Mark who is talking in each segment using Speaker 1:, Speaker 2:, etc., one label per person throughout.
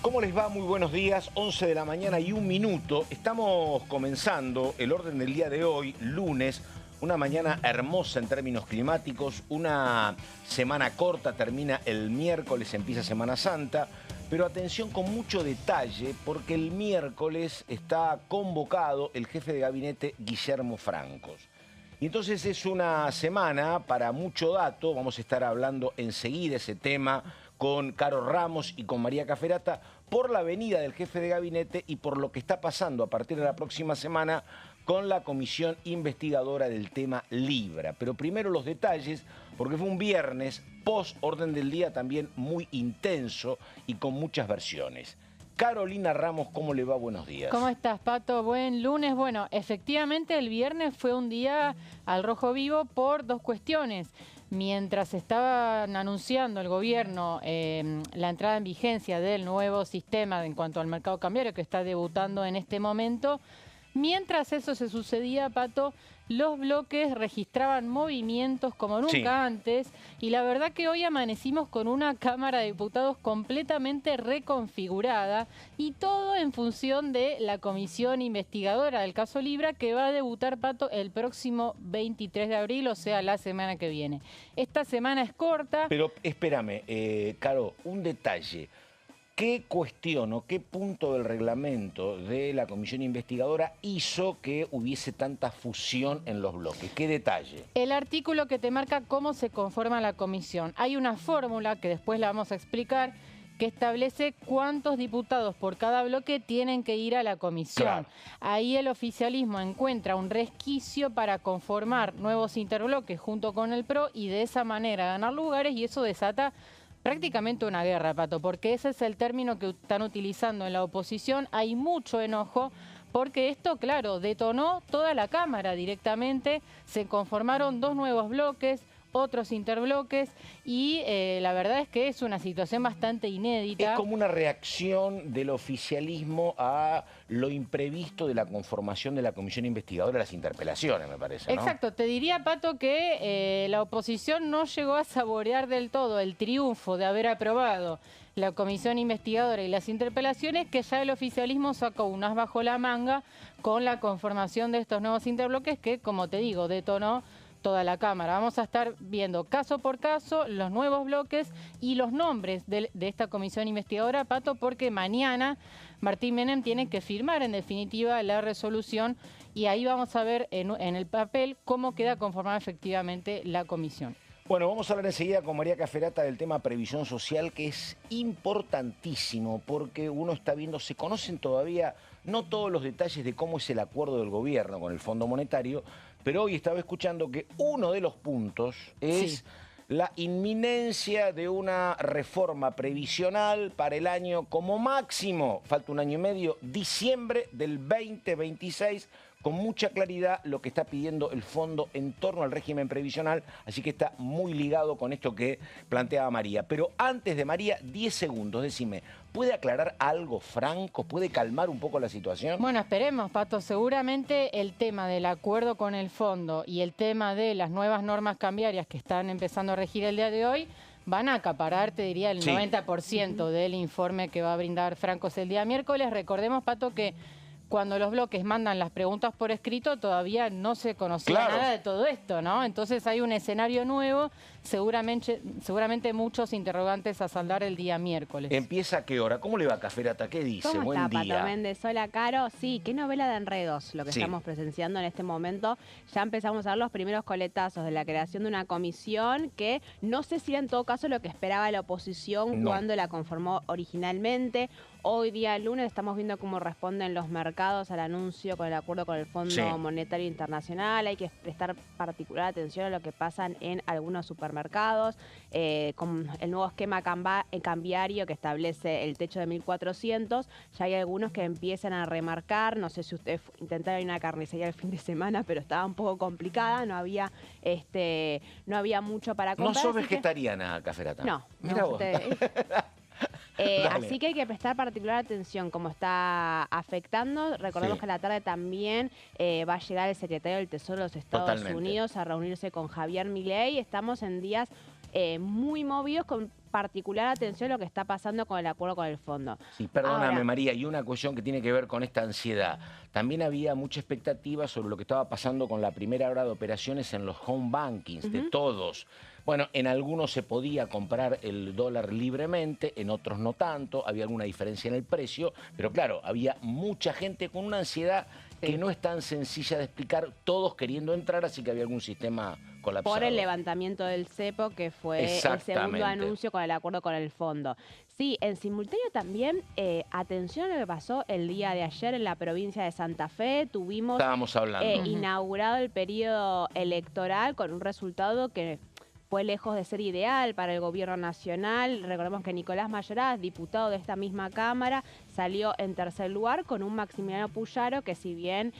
Speaker 1: ¿Cómo les va? Muy buenos días, 11 de la mañana y 1 minuto. Estamos comenzando el orden del día de hoy, lunes, una mañana hermosa en términos climáticos, una semana corta, termina el miércoles, empieza Semana Santa, pero atención con mucho detalle porque el miércoles está convocado el jefe de gabinete Guillermo Francos. Y entonces es una semana para mucho dato, vamos a estar hablando enseguida ese tema con Caro Ramos y con María Caferata por la venida del jefe de gabinete y por lo que está pasando a partir de la próxima semana con la comisión investigadora del tema Libra. Pero primero los detalles, porque fue un viernes post orden del día también muy intenso y con muchas versiones. Carolina Ramos, ¿cómo le va? Buenos días.
Speaker 2: ¿Cómo estás, Pato? Buen lunes. Bueno, efectivamente el viernes fue un día al rojo vivo por dos cuestiones. Mientras estaban anunciando el gobierno la entrada en vigencia del nuevo sistema en cuanto al mercado cambiario que está debutando en este momento, mientras eso se sucedía, Pato, los bloques registraban movimientos como nunca antes y la verdad que hoy amanecimos con una Cámara de Diputados completamente reconfigurada y todo en función de la comisión investigadora del caso Libra que va a debutar, Pato, el próximo 23 de abril, o sea, la semana que viene. Esta semana es corta.
Speaker 1: Pero espérame, Caro, un detalle. ¿Qué cuestión o qué punto del reglamento de la comisión investigadora hizo que hubiese tanta fusión en los bloques? ¿Qué detalle?
Speaker 2: El artículo que te marca cómo se conforma la comisión. Hay una fórmula que después la vamos a explicar que establece cuántos diputados por cada bloque tienen que ir a la comisión.
Speaker 1: Claro.
Speaker 2: Ahí el oficialismo encuentra un resquicio para conformar nuevos interbloques junto con el PRO y de esa manera ganar lugares, y eso desata prácticamente una guerra, Pato, porque ese es el término que están utilizando en la oposición. Hay mucho enojo porque esto, claro, detonó toda la Cámara directamente. Se conformaron dos nuevos bloques, otros interbloques y la verdad es que es una situación bastante inédita.
Speaker 1: Es como una reacción del oficialismo a lo imprevisto de la conformación de la comisión investigadora de las interpelaciones, me parece, ¿no?
Speaker 2: Exacto, te diría, Pato, que la oposición no llegó a saborear del todo el triunfo de haber aprobado la comisión investigadora y las interpelaciones, que ya el oficialismo sacó un as bajo la manga con la conformación de estos nuevos interbloques que, como te digo, detonó toda la Cámara. Vamos a estar viendo caso por caso los nuevos bloques y los nombres de esta comisión investigadora, Pato, porque mañana Martín Menem tiene que firmar en definitiva la resolución y ahí vamos a ver en el papel cómo queda conformada efectivamente la comisión.
Speaker 1: Bueno, vamos a hablar enseguida con María Caferata del tema previsión social, que es importantísimo porque uno está viendo, se conocen todavía no todos los detalles de cómo es el acuerdo del gobierno con el Fondo Monetario, pero hoy estaba escuchando que uno de los puntos es la inminencia de una reforma previsional para el año como máximo, falta un año y medio, diciembre del 2026, con mucha claridad lo que está pidiendo el fondo en torno al régimen previsional, así que está muy ligado con esto que planteaba María. Pero antes de María, 10 segundos, decime, ¿puede aclarar algo Franco? ¿Puede calmar un poco la situación?
Speaker 2: Bueno, esperemos, Pato. Seguramente el tema del acuerdo con el fondo y el tema de las nuevas normas cambiarias que están empezando a regir el día de hoy van a acaparar, te diría, el 90% del informe que va a brindar Francos el día miércoles. Recordemos, Pato, que cuando los bloques mandan las preguntas por escrito todavía no se conocía nada de todo esto, ¿no? Entonces hay un escenario nuevo, seguramente muchos interrogantes a saldar el día miércoles.
Speaker 1: ¿Empieza a qué hora? ¿Cómo le va, Caferata? ¿Qué dice?
Speaker 3: ¿Cómo
Speaker 1: Buen
Speaker 3: está,
Speaker 1: día.
Speaker 3: Pato Méndez? Hola, Caro. Sí, qué novela de enredos lo que estamos presenciando en este momento. Ya empezamos a ver los primeros coletazos de la creación de una comisión que no sé si era en todo caso lo que esperaba la oposición cuando la conformó originalmente. Hoy día lunes estamos viendo cómo responden los mercados al anuncio con el acuerdo con el Fondo Monetario Internacional. Hay que prestar particular atención a lo que pasa en algunos supermercados, con el nuevo esquema cambiario que establece el techo de 1.400. Ya hay algunos que empiezan a remarcar, no sé si ustedes intentaron ir a una carnicería el fin de semana, pero estaba un poco complicada, no había mucho para comprar.
Speaker 1: ¿No sos vegetariana, Caferata?
Speaker 3: No,
Speaker 1: Mira vos.
Speaker 3: Así que hay que prestar particular atención cómo está afectando. Recordemos que a la tarde también va a llegar el secretario del Tesoro de los Estados Unidos a reunirse con Javier Milei. Estamos en días muy movidos con particular atención a lo que está pasando con el acuerdo con el fondo.
Speaker 1: Sí, perdóname,
Speaker 3: Ahora,
Speaker 1: María, y una cuestión que tiene que ver con esta ansiedad. También había mucha expectativa sobre lo que estaba pasando con la primera hora de operaciones en los home bankings de todos. Bueno, en algunos se podía comprar el dólar libremente, en otros no tanto, había alguna diferencia en el precio, pero claro, había mucha gente con una ansiedad que no es tan sencilla de explicar, todos queriendo entrar, así que había algún sistema colapsado.
Speaker 3: por el levantamiento del cepo, que fue el segundo anuncio con el acuerdo con el fondo. Sí, en simultáneo también, atención a lo que pasó el día de ayer en la provincia de Santa Fe. Tuvimos inaugurado el periodo electoral con un resultado que fue lejos de ser ideal para el gobierno nacional. Recordemos que Nicolás Mayoraz, diputado de esta misma Cámara, salió en tercer lugar con un Maximiliano Puyaro que, si bien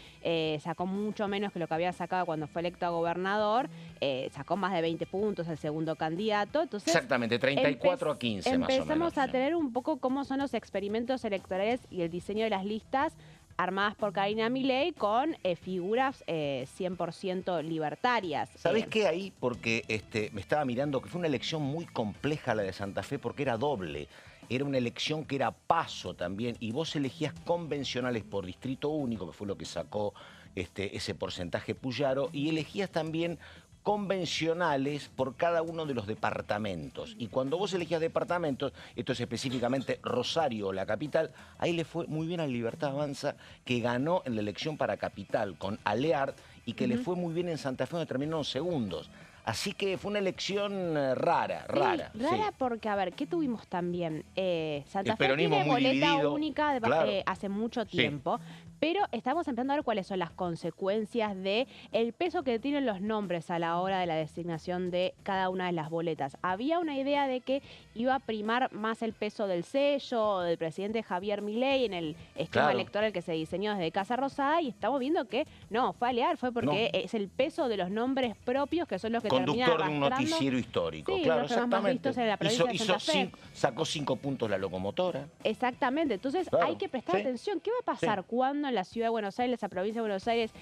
Speaker 3: sacó mucho menos que lo que había sacado cuando fue electo a gobernador, sacó más de 20 puntos el segundo candidato. Entonces,
Speaker 1: exactamente, 34 a 15 más o menos.
Speaker 3: Empezamos a tener un poco cómo son los experimentos electorales y el diseño de las listas armadas por Karina Milei con figuras 100% libertarias.
Speaker 1: ¿Sabés qué ahí? Porque me estaba mirando que fue una elección muy compleja la de Santa Fe porque era doble. Era una elección que era paso también y vos elegías convencionales por distrito único, que fue lo que sacó ese porcentaje Puyaro, y elegías también convencionales por cada uno de los departamentos. Y cuando vos elegías departamentos, esto es específicamente Rosario, la capital, ahí le fue muy bien a Libertad Avanza, que ganó en la elección para capital con Alear y que le fue muy bien en Santa Fe, donde terminó en segundos. Así que fue una elección rara.
Speaker 3: Rara porque, a ver, ¿qué tuvimos también? Santa Fe
Speaker 1: peronismo
Speaker 3: tiene
Speaker 1: muy
Speaker 3: boleta
Speaker 1: dividido,
Speaker 3: única
Speaker 1: claro.
Speaker 3: Hace mucho tiempo. Pero estamos empezando a ver cuáles son las consecuencias de el peso que tienen los nombres a la hora de la designación de cada una de las boletas. Había una idea de que iba a primar más el peso del sello del presidente Javier Milei en el esquema electoral que se diseñó desde Casa Rosada, y estamos viendo que no, fue Alear, fue porque es el peso de los nombres propios que son los que terminan arrastrando.
Speaker 1: Conductor de un noticiero histórico,
Speaker 3: sí,
Speaker 1: claro,
Speaker 3: los más vistos en la provincia de Santa Fe.
Speaker 1: Sacó 5 puntos la locomotora.
Speaker 3: Exactamente, entonces hay que prestar atención. ¿Qué va a pasar cuando en la ciudad de Buenos Aires, la provincia de Buenos Aires,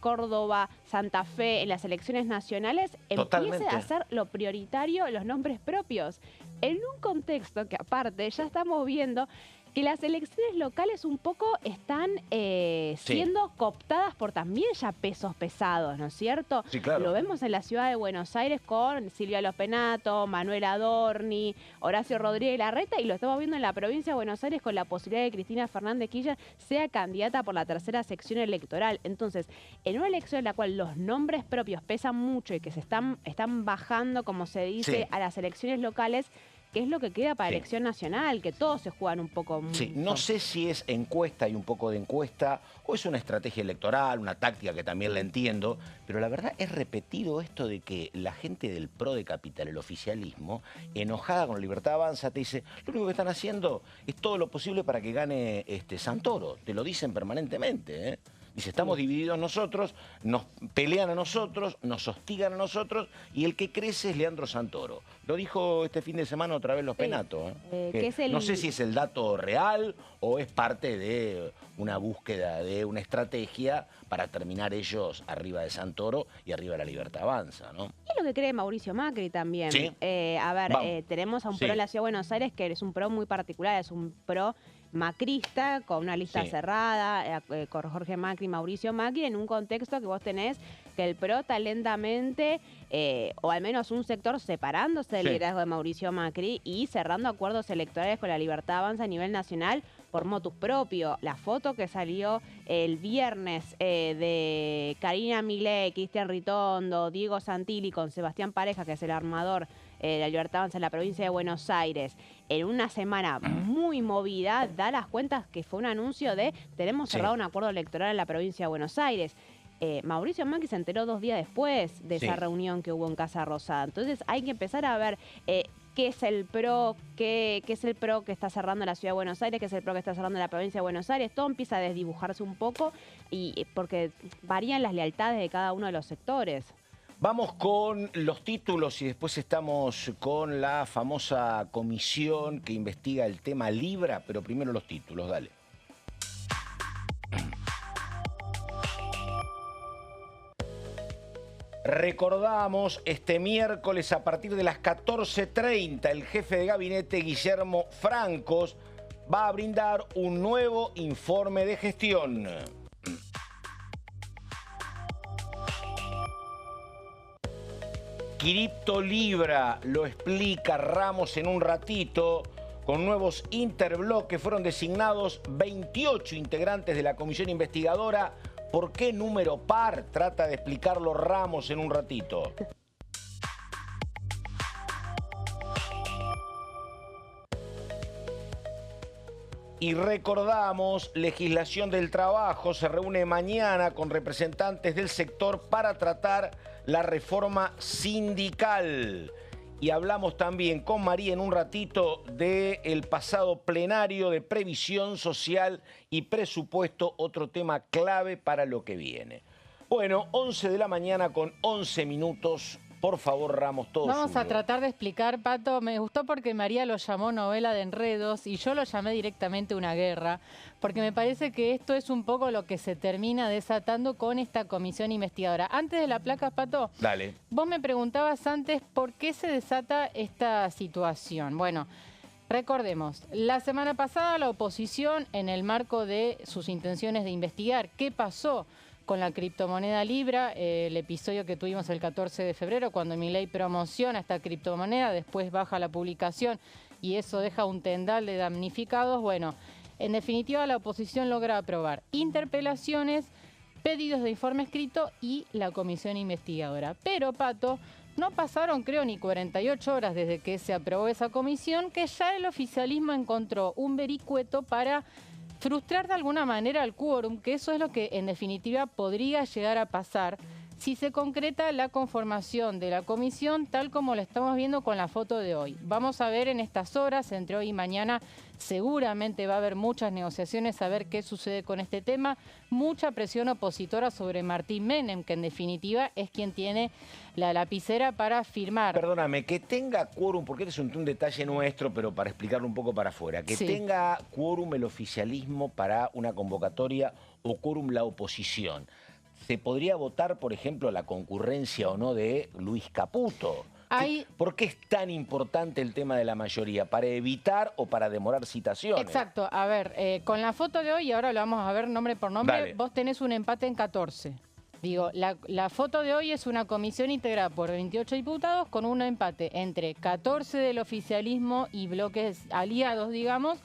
Speaker 3: Córdoba, Santa Fe, en las elecciones nacionales, empiece a ser lo prioritario los nombres propios? En un contexto que, aparte, ya estamos viendo que las elecciones locales un poco están siendo cooptadas por también ya pesos pesados, ¿no es cierto?
Speaker 1: Sí, claro.
Speaker 3: Lo vemos en la ciudad de Buenos Aires con Silvia Lopenato, Manuel Adorni, Horacio Rodríguez Larreta, y lo estamos viendo en la provincia de Buenos Aires con la posibilidad de que Cristina Fernández Kirchner sea candidata por la tercera sección electoral. Entonces, en una elección en la cual los nombres propios pesan mucho y que se están bajando, como se dice, a las elecciones locales, ¿qué es lo que queda para elección nacional? Que todos se juegan un poco.
Speaker 1: No sé si es encuesta y un poco de encuesta, o es una estrategia electoral, una táctica que también la entiendo, pero la verdad es repetido esto de que la gente del PRO de Capital, el oficialismo, enojada con Libertad Avanza, te dice, lo único que están haciendo es todo lo posible para que gane Santoro. Te lo dicen permanentemente, ¿eh? Dice, estamos divididos nosotros, nos pelean a nosotros, nos hostigan a nosotros, y el que crece es Leandro Santoro. Lo dijo este fin de semana otra vez Lopenato. No sé si es el dato real o es parte de una búsqueda de una estrategia para terminar ellos arriba de Santoro y arriba de la Libertad Avanza, ¿no?
Speaker 3: Es lo que cree Mauricio Macri también.
Speaker 1: ¿Sí?
Speaker 3: A ver, tenemos a un PRO en la Ciudad de Buenos Aires que es un PRO muy particular, es un PRO macrista, con una lista cerrada, con Jorge Macri, Mauricio Macri, en un contexto que vos tenés que el PRO está lentamente, o al menos un sector separándose del liderazgo de Mauricio Macri y cerrando acuerdos electorales con la Libertad Avanza a nivel nacional por motus propio. La foto que salió el viernes de Karina Milei, Cristian Ritondo, Diego Santilli con Sebastián Pareja, que es el armador de la Libertad Avanza en la provincia de Buenos Aires, en una semana muy movida, da las cuentas que fue un anuncio de tenemos cerrado un acuerdo electoral en la provincia de Buenos Aires. Mauricio Macri se enteró 2 días después de esa reunión que hubo en Casa Rosada. Entonces hay que empezar a ver qué es el PRO, qué es el PRO que está cerrando la Ciudad de Buenos Aires, qué es el PRO que está cerrando la provincia de Buenos Aires. Todo empieza a desdibujarse un poco porque varían las lealtades de cada uno de los sectores.
Speaker 1: Vamos con los títulos y después estamos con la famosa comisión que investiga el tema Libra, pero primero los títulos, dale. Recordamos, este miércoles a partir de las 14:30, el jefe de gabinete, Guillermo Francos, va a brindar un nuevo informe de gestión. Cripto Libra, lo explica Ramos en un ratito. Con nuevos interbloques fueron designados 28 integrantes de la comisión investigadora. ¿Por qué número par? Trata de explicarlo Ramos en un ratito. Y recordamos, legislación del trabajo se reúne mañana con representantes del sector para tratar la reforma sindical. Y hablamos también con María en un ratito del pasado plenario de previsión social y presupuesto, otro tema clave para lo que viene. Bueno, 11 de la mañana con 11 minutos. Por favor, Ramos, todo
Speaker 2: Vamos
Speaker 1: suyo.
Speaker 2: a tratar de explicar, Pato. Me gustó porque María lo llamó novela de enredos y yo lo llamé directamente una guerra, porque me parece que esto es un poco lo que se termina desatando con esta comisión investigadora. Antes de la placa, Pato,
Speaker 1: Dale.
Speaker 2: vos me preguntabas antes por qué se desata esta situación. Bueno, recordemos, la semana pasada la oposición, en el marco de sus intenciones de investigar qué pasó con la criptomoneda Libra, el episodio que tuvimos el 14 de febrero, cuando Milei promociona esta criptomoneda, después baja la publicación y eso deja un tendal de damnificados. Bueno, en definitiva la oposición logra aprobar interpelaciones, pedidos de informe escrito y la comisión investigadora. Pero, Pato, no pasaron, creo, ni 48 horas desde que se aprobó esa comisión, que ya el oficialismo encontró un vericueto para frustrar de alguna manera el quórum, que eso es lo que en definitiva podría llegar a pasar si se concreta la conformación de la comisión tal como lo estamos viendo con la foto de hoy. Vamos a ver en estas horas, entre hoy y mañana, seguramente va a haber muchas negociaciones a ver qué sucede con este tema, mucha presión opositora sobre Martín Menem, que en definitiva es quien tiene la lapicera para firmar.
Speaker 1: Perdóname, que tenga quórum, porque este es un detalle nuestro, pero para explicarlo un poco para afuera, que
Speaker 2: Sí.
Speaker 1: tenga quórum el oficialismo para una convocatoria o quórum la oposición. ¿Se podría votar, por ejemplo, la concurrencia o no de Luis Caputo? ¿Por qué es tan importante el tema de la mayoría? ¿Para evitar o para demorar citaciones?
Speaker 2: Exacto. A ver, con la foto de hoy, y ahora lo vamos a ver nombre por nombre,
Speaker 1: Dale.
Speaker 2: vos tenés un empate en 14. Digo, la foto de hoy es una comisión integrada por 28 diputados con un empate entre 14 del oficialismo y bloques aliados, digamos,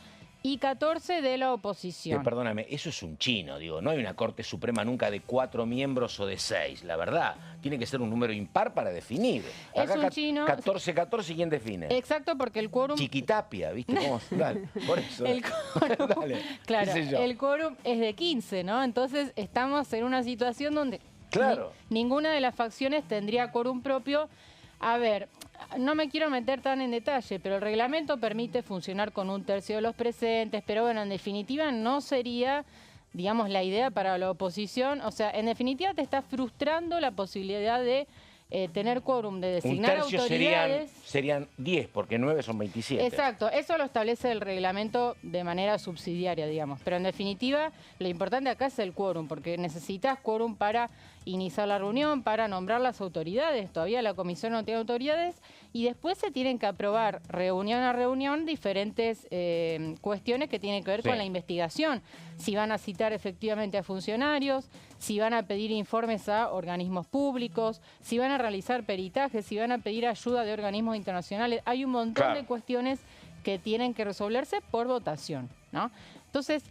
Speaker 2: y 14 de la oposición.
Speaker 1: Perdóname, eso es un chino, digo, no hay una Corte Suprema nunca de 4 miembros o de 6, la verdad. Tiene que ser un número impar para definir.
Speaker 2: Es
Speaker 1: Acá
Speaker 2: un chino.
Speaker 1: 14-14, ¿quién define?
Speaker 2: Exacto, porque el quórum...
Speaker 1: Chiquitapia, ¿viste cómo? Dale, por eso.
Speaker 2: El quórum,
Speaker 1: Dale,
Speaker 2: claro,
Speaker 1: qué sé yo.
Speaker 2: el quórum es de 15, ¿no? Entonces estamos en una situación donde
Speaker 1: Claro.
Speaker 2: ninguna de las facciones tendría quórum propio. A ver, no me quiero meter tan en detalle, pero el reglamento permite funcionar con 1/3 de los presentes, pero bueno, en definitiva no sería, digamos, la idea para la oposición. O sea, en definitiva te está frustrando la posibilidad de tener quórum, de designar
Speaker 1: Un tercio
Speaker 2: autoridades.
Speaker 1: serían 10, porque 9 son 27.
Speaker 2: Exacto, eso lo establece el reglamento de manera subsidiaria, digamos. Pero en definitiva, lo importante acá es el quórum, porque necesitas quórum para iniciar la reunión, para nombrar las autoridades. Todavía la comisión no tiene autoridades y después se tienen que aprobar reunión a reunión diferentes cuestiones que tienen que ver con la investigación. Si van a citar efectivamente a funcionarios, si van a pedir informes a organismos públicos, si van a realizar peritajes, si van a pedir ayuda de organismos internacionales. Hay un montón de cuestiones que tienen que resolverse por votación, ¿no? Entonces,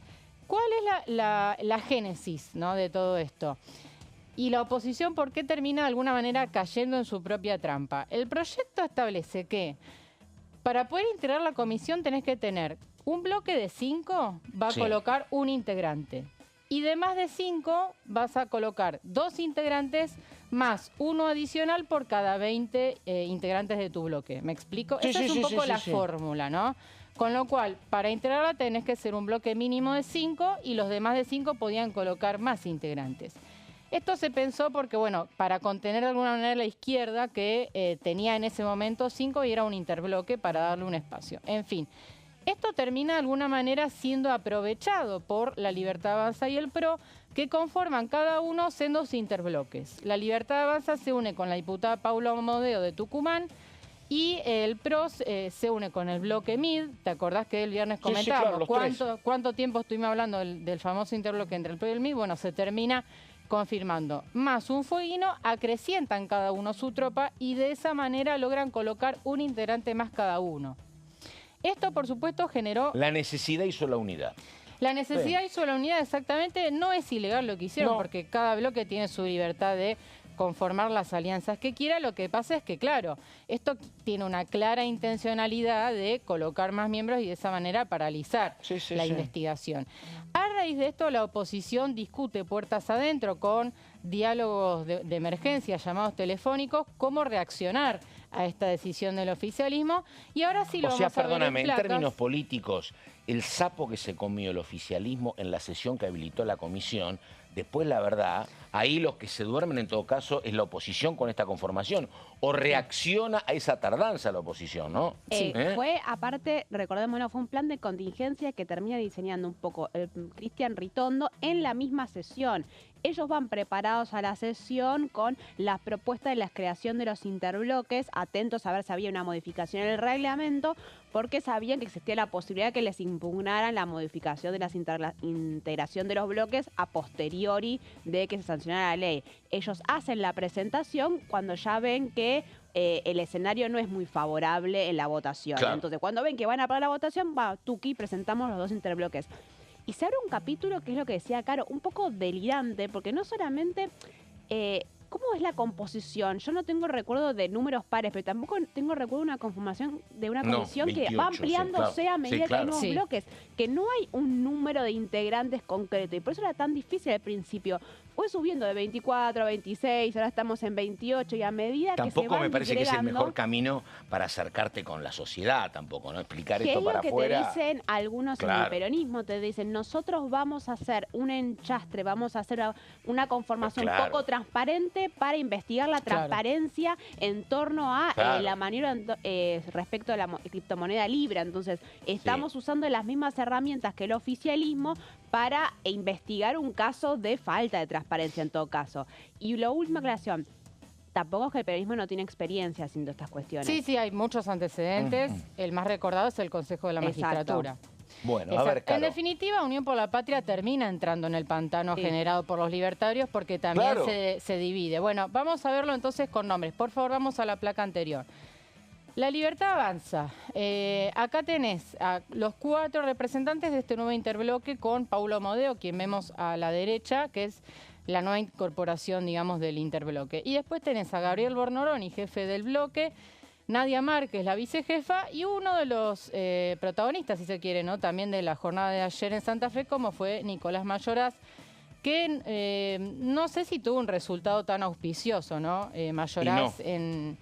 Speaker 2: ¿cuál es la génesis, ¿no?, de todo esto? Y la oposición, ¿por qué termina de alguna manera cayendo en su propia trampa? El proyecto establece que para poder integrar la comisión tenés que tener un bloque de 5, va a colocar un integrante. Y de más de 5 vas a colocar 2 integrantes más uno adicional por cada 20 integrantes de tu bloque. ¿Me explico? Esa es un poco la fórmula, ¿no? Con lo cual, para integrarla tenés que ser un bloque mínimo de 5 y los demás de 5 podían colocar más integrantes. Esto se pensó porque, bueno, para contener de alguna manera la izquierda que tenía en ese momento 5 y era un interbloque para darle un espacio. En fin, esto termina de alguna manera siendo aprovechado por La Libertad Avanza y el PRO que conforman cada uno sendos interbloques. La Libertad Avanza se une con la diputada Paula Modeo de Tucumán y el PRO se une con el bloque MID. ¿Te acordás que el viernes comentábamos cuánto tiempo estuvimos hablando del famoso interbloque entre el PRO y el MID? Bueno, se termina confirmando. Más un fueguino, acrecientan cada uno su tropa y de esa manera logran colocar un integrante más cada uno. Esto, por supuesto, generó...
Speaker 1: La necesidad hizo la unidad.
Speaker 2: La necesidad hizo la unidad, exactamente. No es ilegal lo que hicieron, porque cada bloque tiene su libertad de conformar las alianzas que quiera. Lo que pasa es que, claro, esto tiene una clara intencionalidad de colocar más miembros y de esa manera paralizar la investigación. A raíz de esto, la oposición discute puertas adentro con diálogos de emergencia, llamados telefónicos, cómo reaccionar a esta decisión del oficialismo. Y ahora sí lo vamos a ver.
Speaker 1: Perdóname, en términos políticos, el sapo que se comió el oficialismo en la sesión que habilitó la comisión, después, la verdad, ahí los que se duermen en todo caso es la oposición con esta conformación. O reacciona a esa tardanza la oposición, ¿no?
Speaker 3: Sí. Fue, aparte, recordémoslo, fue un plan de contingencia que termina diseñando un poco el Cristian Ritondo en la misma sesión. Ellos van preparados a la sesión con la propuesta de la creación de los interbloques, atentos a ver si había una modificación en el reglamento, porque sabían que existía la posibilidad que les impugnaran la modificación de la integración de los bloques a posteriori de que se sancionara la ley. Ellos hacen la presentación cuando ya ven que el escenario no es muy favorable en la votación. Claro. Entonces, cuando ven que van a parar la votación, tuki, presentamos los dos interbloques. Y se abre un capítulo que es lo que decía Caro, un poco delirante, porque no solamente... ¿Cómo es la composición? Yo no tengo recuerdo de números pares, pero tampoco tengo recuerdo de una conformación de una comisión 28, que va ampliándose a medida que hay nuevos bloques. Que no hay un número de integrantes concreto. Y por eso era tan difícil al principio. Fue subiendo de 24 a 26, ahora estamos en 28 y a medida que se van
Speaker 1: Tampoco me parece que es el mejor camino para acercarte con la sociedad tampoco, ¿no? Explicar esto para afuera.
Speaker 3: Que te dicen algunos en el peronismo, te dicen, nosotros vamos a hacer un enchastre, vamos a hacer una conformación poco transparente para investigar la transparencia en torno a la manera respecto a la criptomoneda Libra. Entonces, estamos usando las mismas herramientas que el oficialismo para investigar un caso de falta de transparencia en todo caso. Y la última aclaración, tampoco es que el periodismo no tiene experiencia haciendo estas cuestiones.
Speaker 2: Sí, hay muchos antecedentes. El más recordado es el Consejo de la Magistratura.
Speaker 1: Bueno, a ver, Caro.
Speaker 2: En definitiva, Unión por la Patria termina entrando en el pantano generado por los libertarios porque también se divide. Bueno, vamos a verlo entonces con nombres. Por favor, vamos a la placa anterior. La Libertad Avanza. Acá tenés a los 4 representantes de este nuevo interbloque con Paulo Modeo, quien vemos a la derecha, que es la nueva incorporación, digamos, del interbloque. Y después tenés a Gabriel Bornoroni, jefe del bloque, Nadia Márquez, la vicejefa, y uno de los protagonistas, si se quiere, ¿no? También de la jornada de ayer en Santa Fe, como fue Nicolás Mayoraz, que no sé si tuvo un resultado tan auspicioso, ¿no? Mayoraz en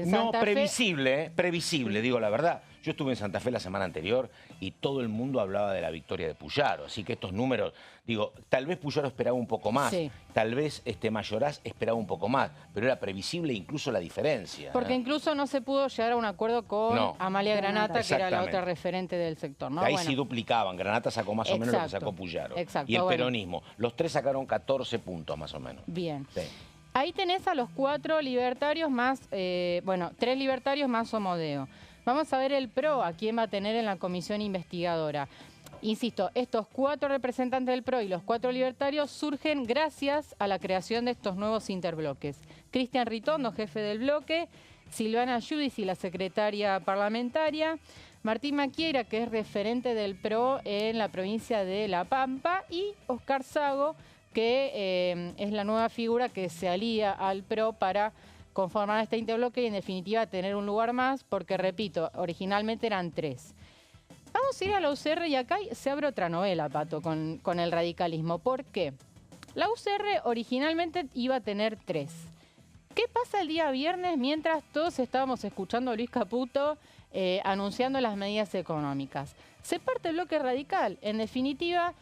Speaker 2: Santa Fe.
Speaker 1: Previsible, digo la verdad. Yo estuve en Santa Fe la semana anterior y todo el mundo hablaba de la victoria de Puyaro. Así que estos números, digo, tal vez Puyaro esperaba un poco más, tal vez Mayoraz esperaba un poco más, pero era previsible incluso la diferencia.
Speaker 2: Porque incluso no se pudo llegar a un acuerdo con Amalia Granata, que era la otra referente del sector, ¿no?
Speaker 1: Ahí sí duplicaban. Granata sacó más o menos lo que sacó Puyaro. Y el peronismo. Los tres sacaron 14 puntos más o menos.
Speaker 2: Bien. Sí. Ahí tenés a los 4 libertarios más, 3 libertarios más Omodeo. Vamos a ver el PRO, a quién va a tener en la comisión investigadora. Insisto, estos 4 representantes del PRO y los 4 libertarios surgen gracias a la creación de estos nuevos interbloques. Cristian Ritondo, jefe del bloque, Silvana Giudici, la secretaria parlamentaria, Martín Maquiera, que es referente del PRO en la provincia de La Pampa, y Oscar Sago, que es la nueva figura que se alía al PRO para conformar este interbloque y en definitiva tener un lugar más, porque repito, originalmente eran 3. Vamos a ir a la UCR y acá se abre otra novela, Pato, con el radicalismo. ¿Por qué? La UCR originalmente iba a tener 3. ¿Qué pasa el día viernes mientras todos estábamos escuchando a Luis Caputo anunciando las medidas económicas? Se parte el bloque radical, en definitiva...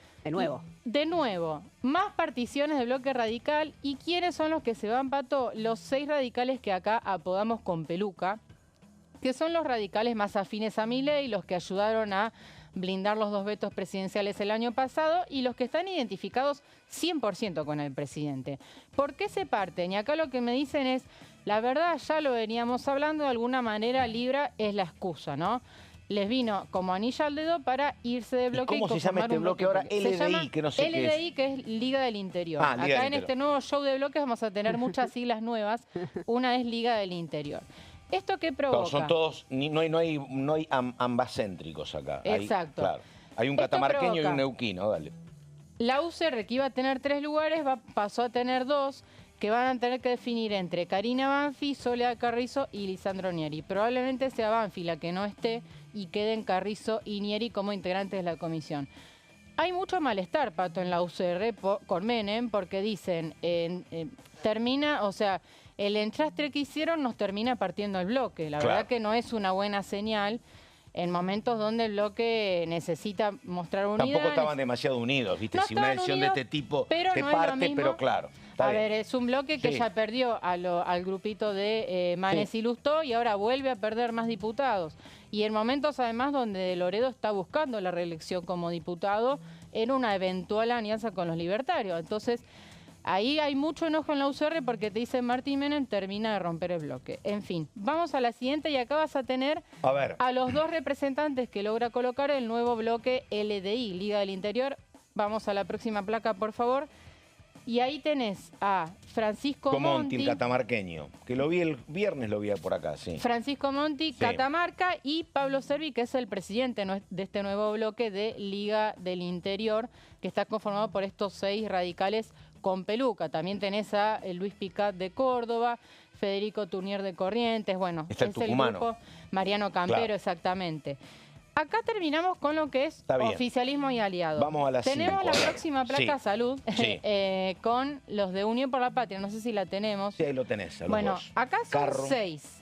Speaker 2: De nuevo, más particiones del bloque radical. ¿Y quiénes son los que se van, Pato? Los 6 radicales que acá apodamos con peluca, que son los radicales más afines a Milei, los que ayudaron a blindar los 2 vetos presidenciales el año pasado y los que están identificados 100% con el presidente. ¿Por qué se parten? Y acá lo que me dicen es, la verdad ya lo veníamos hablando, de alguna manera Libra es la excusa, ¿no? Les vino como anillo al dedo para irse de bloque.
Speaker 1: ¿Cómo se llama este bloque ahora? LDI, que no sé qué es.
Speaker 2: LDI, que es Liga del Interior.
Speaker 1: Liga del
Speaker 2: Acá en
Speaker 1: Interior.
Speaker 2: este nuevo show de bloques vamos a tener muchas siglas nuevas. Una es Liga del Interior. ¿Esto qué provoca?
Speaker 1: Claro, son todos, no hay ambacéntricos acá.
Speaker 2: Exacto.
Speaker 1: Claro, hay un catamarqueño y un neuquino, dale.
Speaker 2: La UCR, que iba a tener 3 lugares, pasó a tener 2, que van a tener que definir entre Karina Banfi, Soledad Carrizo y Lisandro Nieri. Probablemente sea Banfi la que no esté y queden Carrizo y Nieri como integrantes de la comisión. Hay mucho malestar, Pato, en la UCR con Menem, porque dicen, termina, o sea, el enchastre que hicieron nos termina partiendo el bloque. La verdad que no es una buena señal en momentos donde el bloque necesita mostrar unidad.
Speaker 1: Tampoco estaban demasiado unidos, ¿viste?
Speaker 2: No
Speaker 1: si una decisión de este tipo te parte, pero claro.
Speaker 2: A ver, es un bloque que ya perdió al grupito de Manes y Lustó y ahora vuelve a perder más diputados. Y en momentos además donde Loredo está buscando la reelección como diputado en una eventual alianza con los libertarios. Entonces, ahí hay mucho enojo en la UCR porque te dicen Martín Menem termina de romper el bloque. En fin, vamos a la siguiente y acá vas a tener a los 2 representantes que logra colocar el nuevo bloque LDI, Liga del Interior. Vamos a la próxima placa, por favor. Y ahí tenés a Francisco Monti,
Speaker 1: el catamarqueño, que lo vi el viernes, lo vi por acá, sí.
Speaker 2: Francisco Monti, Catamarca, y Pablo Servi, que es el presidente de este nuevo bloque de Liga del Interior, que está conformado por estos 6 radicales con peluca. También tenés a Luis Picat de Córdoba, Federico Turnier de Corrientes, bueno,
Speaker 1: es el
Speaker 2: grupo, Mariano Campero, exactamente. Acá terminamos con lo que es oficialismo y aliados.
Speaker 1: Vamos a la
Speaker 2: Tenemos la próxima placa salud con los de Unión por la Patria. No sé si la tenemos.
Speaker 1: Sí, ahí lo tenés.
Speaker 2: Bueno, acá son 6.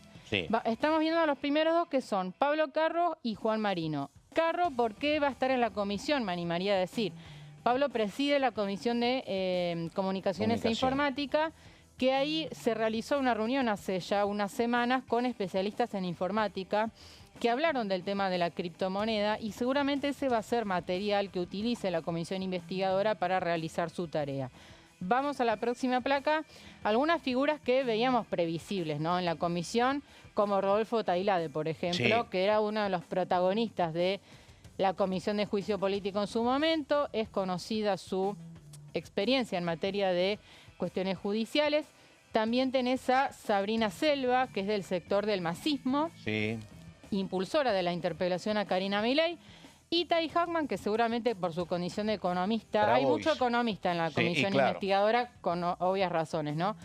Speaker 2: Estamos viendo a los primeros 2 que son Pablo Carro y Juan Marino. Carro, ¿por qué va a estar en la comisión? Me animaría a decir. Pablo preside la Comisión de Comunicaciones e Informática, que ahí se realizó una reunión hace ya unas semanas con especialistas en informática que hablaron del tema de la criptomoneda y seguramente ese va a ser material que utilice la comisión investigadora para realizar su tarea. Vamos a la próxima placa. Algunas figuras que veíamos previsibles, ¿no?, en la comisión, como Rodolfo Tailade, por ejemplo, que era uno de los protagonistas de la Comisión de Juicio Político en su momento. Es conocida su experiencia en materia de cuestiones judiciales. También tenés a Sabrina Selva, que es del sector del masismo. Impulsora de la interpelación a Karina Milei, y Tai Hackman, que seguramente por su condición de economista, hay mucho economista en la comisión investigadora con obvias razones, ¿no?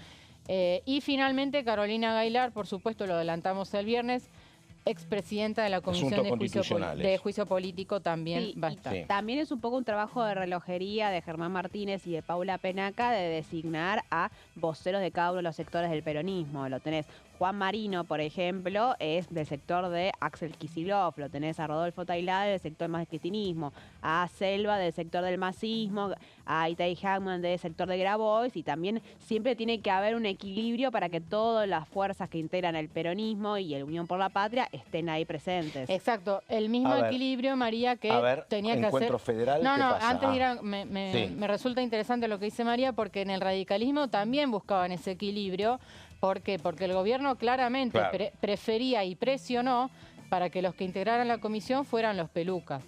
Speaker 2: Y finalmente Carolina Gaylar, por supuesto, lo adelantamos el viernes, expresidenta de la Comisión de Juicio Político, también va a estar.
Speaker 3: También es un poco un trabajo de relojería de Germán Martínez y de Paula Penaca de designar a voceros de cada uno de los sectores del peronismo. Lo tenés Juan Marino, por ejemplo, es del sector de Axel Kicillof. Lo tenés a Rodolfo Tailade del sector más del cristinismo, a Selva del sector del masismo, a Itai Hackman del sector de Grabois, y también siempre tiene que haber un equilibrio para que todas las fuerzas que integran el peronismo y el Unión por la Patria estén ahí presentes.
Speaker 2: Exacto, el mismo equilibrio, María, que tenía que hacer...
Speaker 1: Encuentro Federal,
Speaker 2: ¿qué pasa? Antes de ir a, me resulta interesante lo que dice María, porque en el radicalismo también buscaban ese equilibrio. ¿Por qué? Porque el gobierno claramente prefería y presionó para que los que integraran la comisión fueran los pelucas.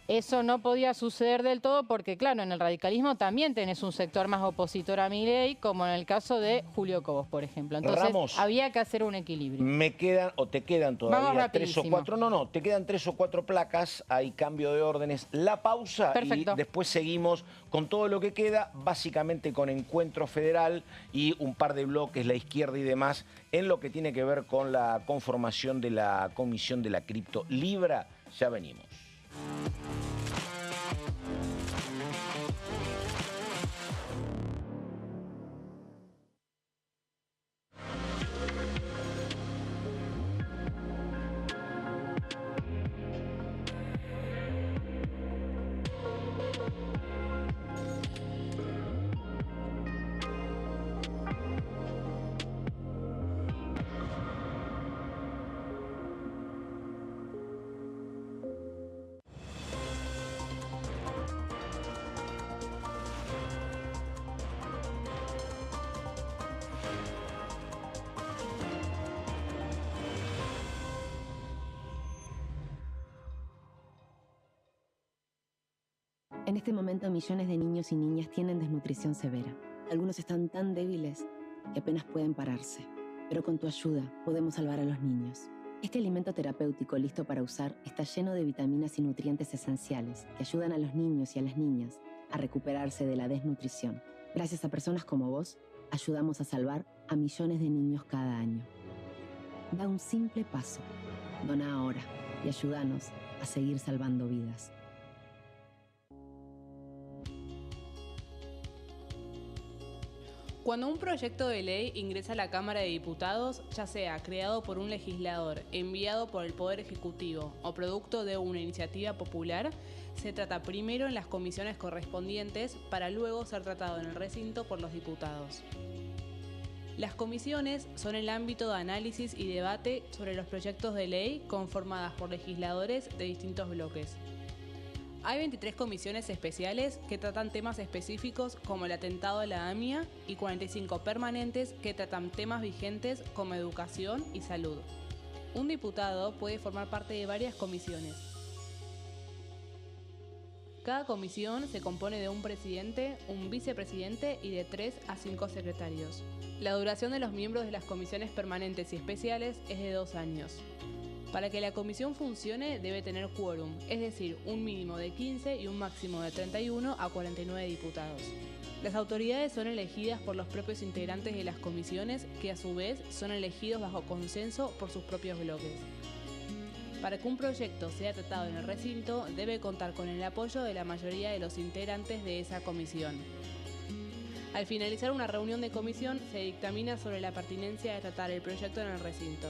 Speaker 2: Eso no podía suceder del todo porque, claro, en el radicalismo también tenés un sector más opositor a Milei, como en el caso de Julio Cobos, por ejemplo. Entonces,
Speaker 1: Ramos,
Speaker 2: había que hacer un equilibrio.
Speaker 1: Te quedan todavía 3 o 4... No, te quedan 3 o 4 placas, hay cambio de órdenes. La pausa y después seguimos con todo lo que queda, básicamente con Encuentro Federal y un par de bloques, la izquierda y demás, en lo que tiene que ver con la conformación de la Comisión de la Cripto Libra. Ya venimos.
Speaker 4: En este momento, millones de niños y niñas tienen desnutrición severa. Algunos están tan débiles que apenas pueden pararse. Pero con tu ayuda podemos salvar a los niños. Este alimento terapéutico listo para usar está lleno de vitaminas y nutrientes esenciales que ayudan a los niños y a las niñas a recuperarse de la desnutrición. Gracias a personas como vos, ayudamos a salvar a millones de niños cada año. Da un simple paso. Dona ahora y ayúdanos a seguir salvando vidas.
Speaker 5: Cuando un proyecto de ley ingresa a la Cámara de Diputados, ya sea creado por un legislador, enviado por el Poder Ejecutivo o producto de una iniciativa popular, se trata primero en las comisiones correspondientes para luego ser tratado en el recinto por los diputados. Las comisiones son el ámbito de análisis y debate sobre los proyectos de ley conformadas por legisladores de distintos bloques. Hay 23 comisiones especiales que tratan temas específicos como el atentado de la AMIA y 45 permanentes que tratan temas vigentes como educación y salud. Un diputado puede formar parte de varias comisiones. Cada comisión se compone de un presidente, un vicepresidente y de 3 a 5 secretarios. La duración de los miembros de las comisiones permanentes y especiales es de 2 años. Para que la comisión funcione debe tener quórum, es decir, un mínimo de 15 y un máximo de 31 a 49 diputados. Las autoridades son elegidas por los propios integrantes de las comisiones, que a su vez son elegidos bajo consenso por sus propios bloques. Para que un proyecto sea tratado en el recinto, debe contar con el apoyo de la mayoría de los integrantes de esa comisión. Al finalizar una reunión de comisión, se dictamina sobre la pertinencia de tratar el proyecto en el recinto.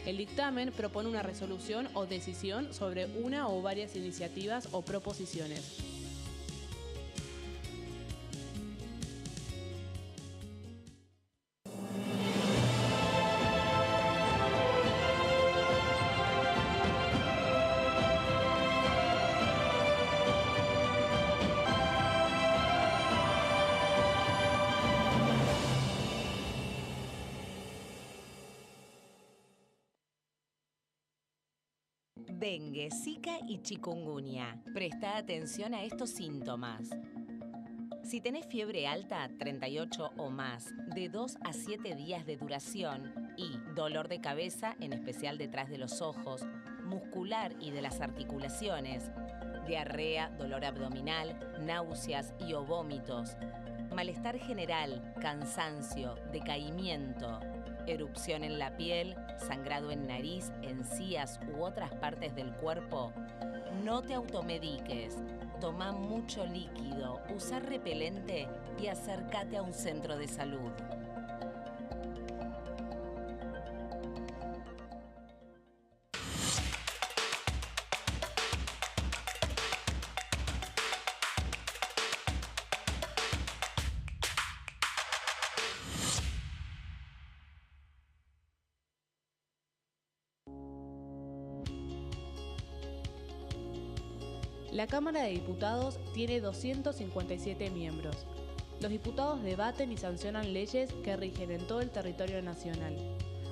Speaker 5: El dictamen propone una resolución o decisión sobre una o varias iniciativas o proposiciones.
Speaker 6: Dengue, Zika y chikungunya. Presta atención a estos síntomas. Si tenés fiebre alta, 38 o más, de 2 a 7 días de duración y dolor de cabeza, en especial detrás de los ojos, muscular y de las articulaciones, diarrea, dolor abdominal, náuseas y o vómitos, malestar general, cansancio, decaimiento, erupción en la piel, sangrado en nariz, encías u otras partes del cuerpo, no te automediques. Toma mucho líquido, usa repelente y acércate a un centro de salud.
Speaker 5: La Cámara de Diputados tiene 257 miembros. Los diputados debaten y sancionan leyes que rigen en todo el territorio nacional.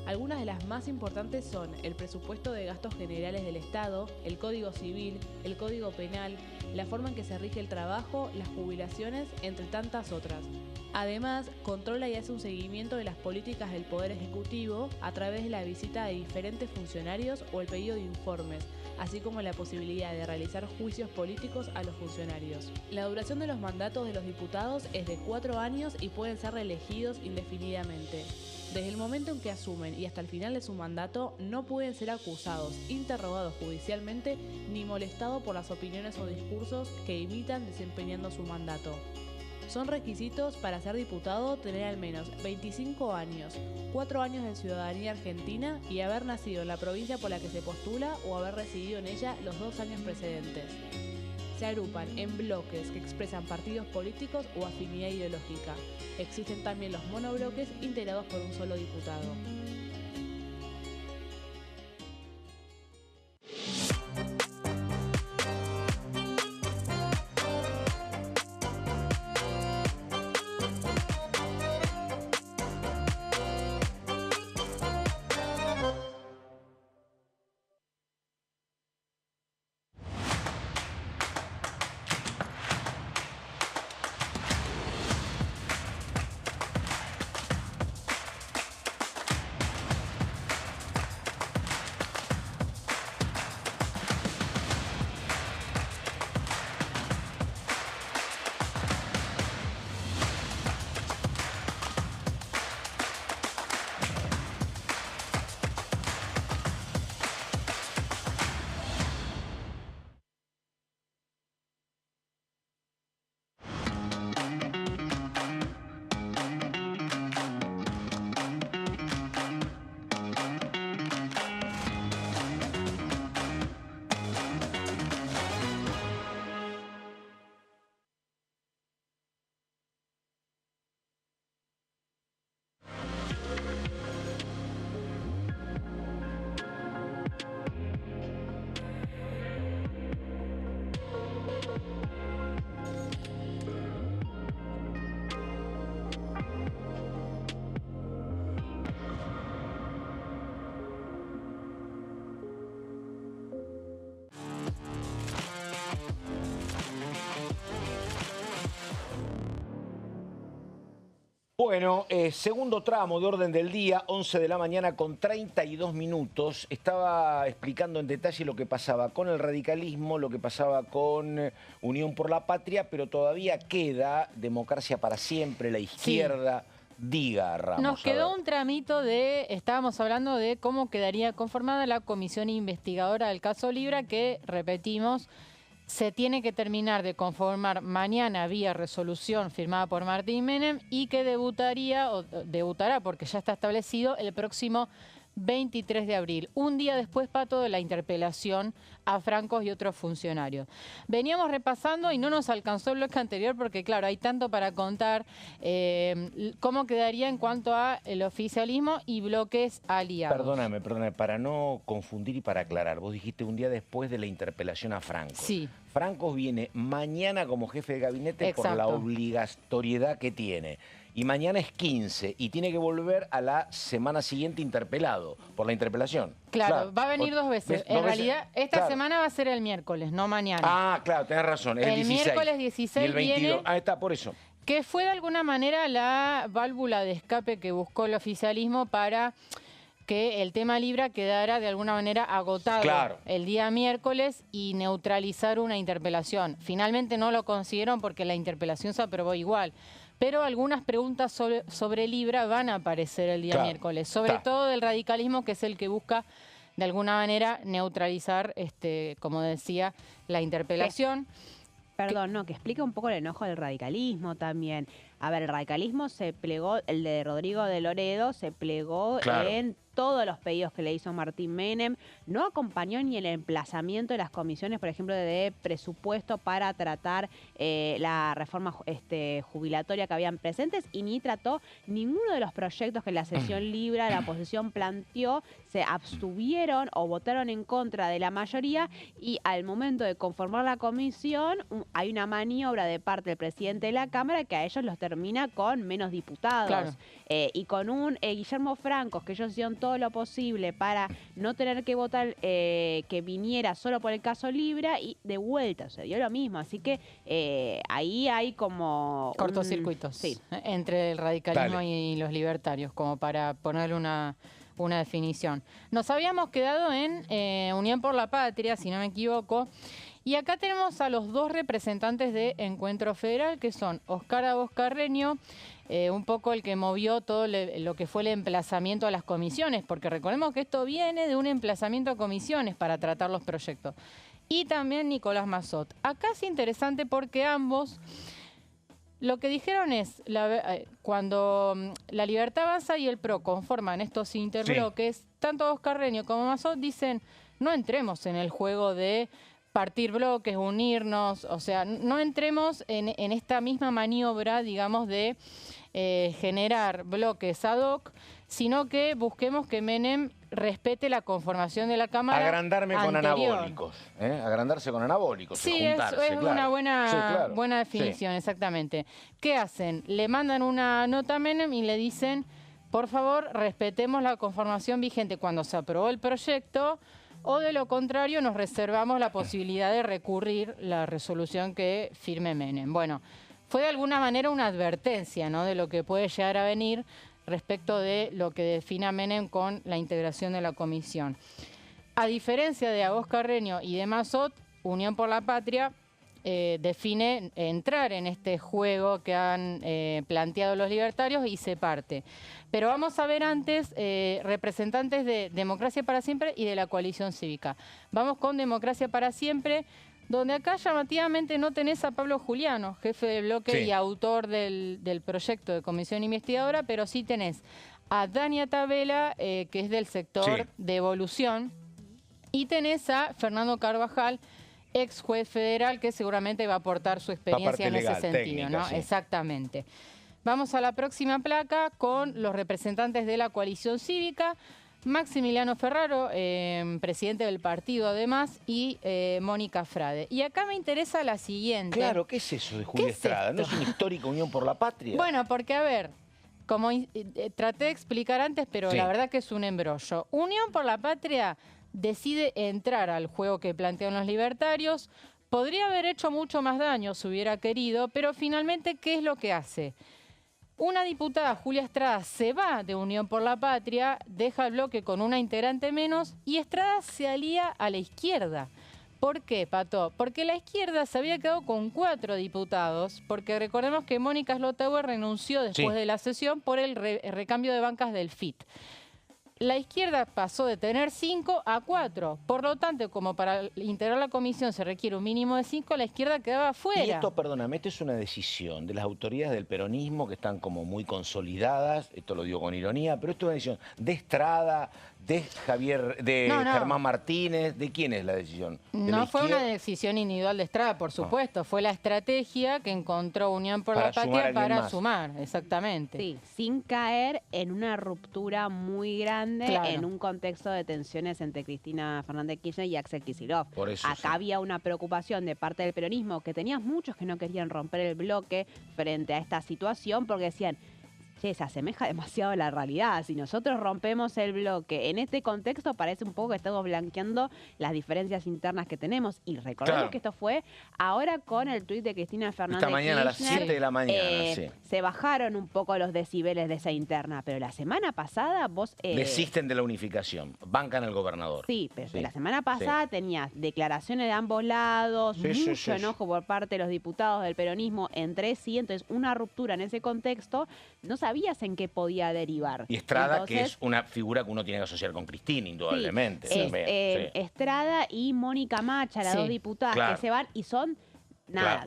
Speaker 5: Algunas de las más importantes son el presupuesto de gastos generales del Estado, el Código Civil, el Código Penal, la forma en que se rige el trabajo, las jubilaciones, entre tantas otras. Además, controla y hace un seguimiento de las políticas del Poder Ejecutivo a través de la visita de diferentes funcionarios o el pedido de informes, así como la posibilidad de realizar juicios políticos a los funcionarios. La duración de los mandatos de los diputados es de 4 años y pueden ser reelegidos indefinidamente. Desde el momento en que asumen y hasta el final de su mandato, no pueden ser acusados, interrogados judicialmente, ni molestados por las opiniones o discursos que imitan desempeñando su mandato. Son requisitos para ser diputado tener al menos 25 años, 4 años de ciudadanía argentina y haber nacido en la provincia por la que se postula o haber residido en ella los 2 años precedentes. Se agrupan en bloques que expresan partidos políticos o afinidad ideológica. Existen también los monobloques integrados por un solo diputado.
Speaker 1: Bueno, segundo tramo de orden del día, 11 de la mañana con 32 minutos. Estaba explicando en detalle lo que pasaba con el radicalismo, lo que pasaba con Unión por la Patria, pero todavía queda Democracia para Siempre, la izquierda. Sí. Diga, Ramos.
Speaker 2: Nos quedó un tramito estábamos hablando de cómo quedaría conformada la comisión investigadora del caso Libra, que, repetimos, se tiene que terminar de conformar mañana vía resolución firmada por Martín Menem y que debutará porque ya está establecido el próximo 23 de abril, un día después, Pato, de la interpelación a Francos y otros funcionarios. Veníamos repasando y no nos alcanzó el bloque anterior porque, claro, hay tanto para contar cómo quedaría en cuanto a el oficialismo y bloques aliados.
Speaker 1: Perdóname, para no confundir y para aclarar, vos dijiste un día después de la interpelación a Francos.
Speaker 2: Sí.
Speaker 1: Francos viene mañana como jefe de gabinete. Exacto. Por la obligatoriedad que tiene. Y mañana es 15 y tiene que volver a la semana siguiente interpelado por la interpelación.
Speaker 2: Claro, va a venir 2 veces. En realidad, esta semana va a ser el miércoles, no mañana.
Speaker 1: Ah, claro, tenés razón, es el 16.
Speaker 2: El miércoles 16
Speaker 1: y el 22.
Speaker 2: Viene,
Speaker 1: está, por eso.
Speaker 2: Que fue de alguna manera la válvula de escape que buscó el oficialismo para que el tema Libra quedara de alguna manera agotado el día miércoles y neutralizar una interpelación. Finalmente no lo consiguieron porque la interpelación se aprobó igual. Pero algunas preguntas sobre Libra van a aparecer el día miércoles, sobre todo del radicalismo, que es el que busca de alguna manera neutralizar, como decía, la interpelación.
Speaker 3: Perdón, que explique un poco el enojo del radicalismo también. A ver, el radicalismo se plegó, el de Rodrigo de Loredo se plegó en todos los pedidos que le hizo Martín Menem, no acompañó ni el emplazamiento de las comisiones, por ejemplo, de presupuesto para tratar la reforma jubilatoria que habían presentes, y ni trató ninguno de los proyectos que la sesión Libra, la oposición planteó, se abstuvieron o votaron en contra de la mayoría, y al momento de conformar la comisión hay una maniobra de parte del presidente de la Cámara que a ellos los termina con menos diputados. Y con un Guillermo Francos, que ellos hicieron todo lo posible para no tener que votar que viniera solo por el caso Libra, y de vuelta se dio lo mismo. Así que ahí hay como
Speaker 2: cortocircuitos entre el radicalismo y los libertarios, como para ponerle una definición. Nos habíamos quedado en Unión por la Patria, si no me equivoco, y acá tenemos a los 2 representantes de Encuentro Federal, que son Oscar Abos Carreño, un poco el que movió todo lo que fue el emplazamiento a las comisiones, porque recordemos que esto viene de un emplazamiento a comisiones para tratar los proyectos. Y también Nicolás Massot. Acá es interesante porque ambos lo que dijeron es, cuando la Libertad Avanza y el PRO conforman estos interbloques, tanto Oscar Carreño como Massot dicen, no entremos en el juego de partir bloques, unirnos, o sea, no entremos en esta misma maniobra, digamos, de generar bloques ad hoc, sino que busquemos que Menem respete la conformación de la Cámara
Speaker 1: Agrandarse con anabólicos.
Speaker 2: Sí, es una buena definición, exactamente. ¿Qué hacen? Le mandan una nota a Menem y le dicen, por favor, respetemos la conformación vigente cuando se aprobó el proyecto, o de lo contrario nos reservamos la posibilidad de recurrir la resolución que firme Menem. Bueno, fue de alguna manera una advertencia, ¿no?, de lo que puede llegar a venir respecto de lo que defina Menem con la integración de la comisión. A diferencia de Abos Carreño y de Massot, Unión por la Patria define entrar en este juego que han planteado los libertarios y se parte. Pero vamos a ver antes representantes de Democracia para Siempre y de la Coalición Cívica. Vamos con Democracia para Siempre, donde acá llamativamente no tenés a Pablo Juliano, jefe de bloque y autor del proyecto de comisión investigadora, pero sí tenés a Dania Tabela, que es del sector de Evolución, y tenés a Fernando Carvajal, ex juez federal, que seguramente va a aportar su experiencia en ese sentido, ¿no? Exactamente. Vamos a la próxima placa con los representantes de la Coalición Cívica, Maximiliano Ferraro, presidente del partido además, y Mónica Frade. Y acá me interesa la siguiente.
Speaker 1: Claro, ¿qué es eso de Julia Estrada? ¿No es una histórica Unión por la Patria?
Speaker 2: Bueno, porque a ver, como traté de explicar antes, pero la verdad que es un embrollo. Unión por la Patria decide entrar al juego que plantean los libertarios. Podría haber hecho mucho más daño si hubiera querido, pero finalmente, ¿qué es lo que hace? Una diputada, Julia Estrada, se va de Unión por la Patria, deja el bloque con una integrante menos y Estrada se alía a la izquierda. ¿Por qué, Pato? Porque la izquierda se había quedado con 4 diputados, porque recordemos que Mónica Slotauer renunció después de la sesión por el recambio de bancas del FIT. La izquierda pasó de tener 5 a 4. Por lo tanto, como para integrar la comisión se requiere un mínimo de 5, la izquierda quedaba fuera.
Speaker 1: Y esto, perdóname, esto es una decisión de las autoridades del peronismo que están como muy consolidadas, esto lo digo con ironía, pero esto es una decisión de Estrada, de Germán Martínez. ¿De quién es la decisión?
Speaker 2: No fue una decisión individual de Estrada, por supuesto. Fue la estrategia que encontró Unión por la Patria para sumar, exactamente.
Speaker 3: Sí, sin caer en una ruptura muy grande en un contexto de tensiones entre Cristina Fernández Kirchner y Axel Kicillof.
Speaker 1: Por eso,
Speaker 3: acá había una preocupación de parte del peronismo, que tenías muchos que no querían romper el bloque frente a esta situación, porque decían, che, se asemeja demasiado a la realidad. Si nosotros rompemos el bloque en este contexto, parece un poco que estamos blanqueando las diferencias internas que tenemos. Y recordemos que esto fue ahora con el tuit de Cristina Fernández
Speaker 1: esta mañana
Speaker 3: Kirchner,
Speaker 1: a las 7 de la mañana,
Speaker 3: se bajaron un poco los decibeles de esa interna. Pero la semana pasada vos...
Speaker 1: desisten de la unificación, bancan al gobernador.
Speaker 3: Sí, pero la semana pasada tenías declaraciones de ambos lados, mucho enojo por parte de los diputados del peronismo entre sí. Entonces, una ruptura en ese contexto, no sabías en qué podía derivar.
Speaker 1: Y Estrada, que es una figura que uno tiene que asociar con Cristina, indudablemente.
Speaker 3: Estrada y Mónica Macha, las dos diputadas que se van y son...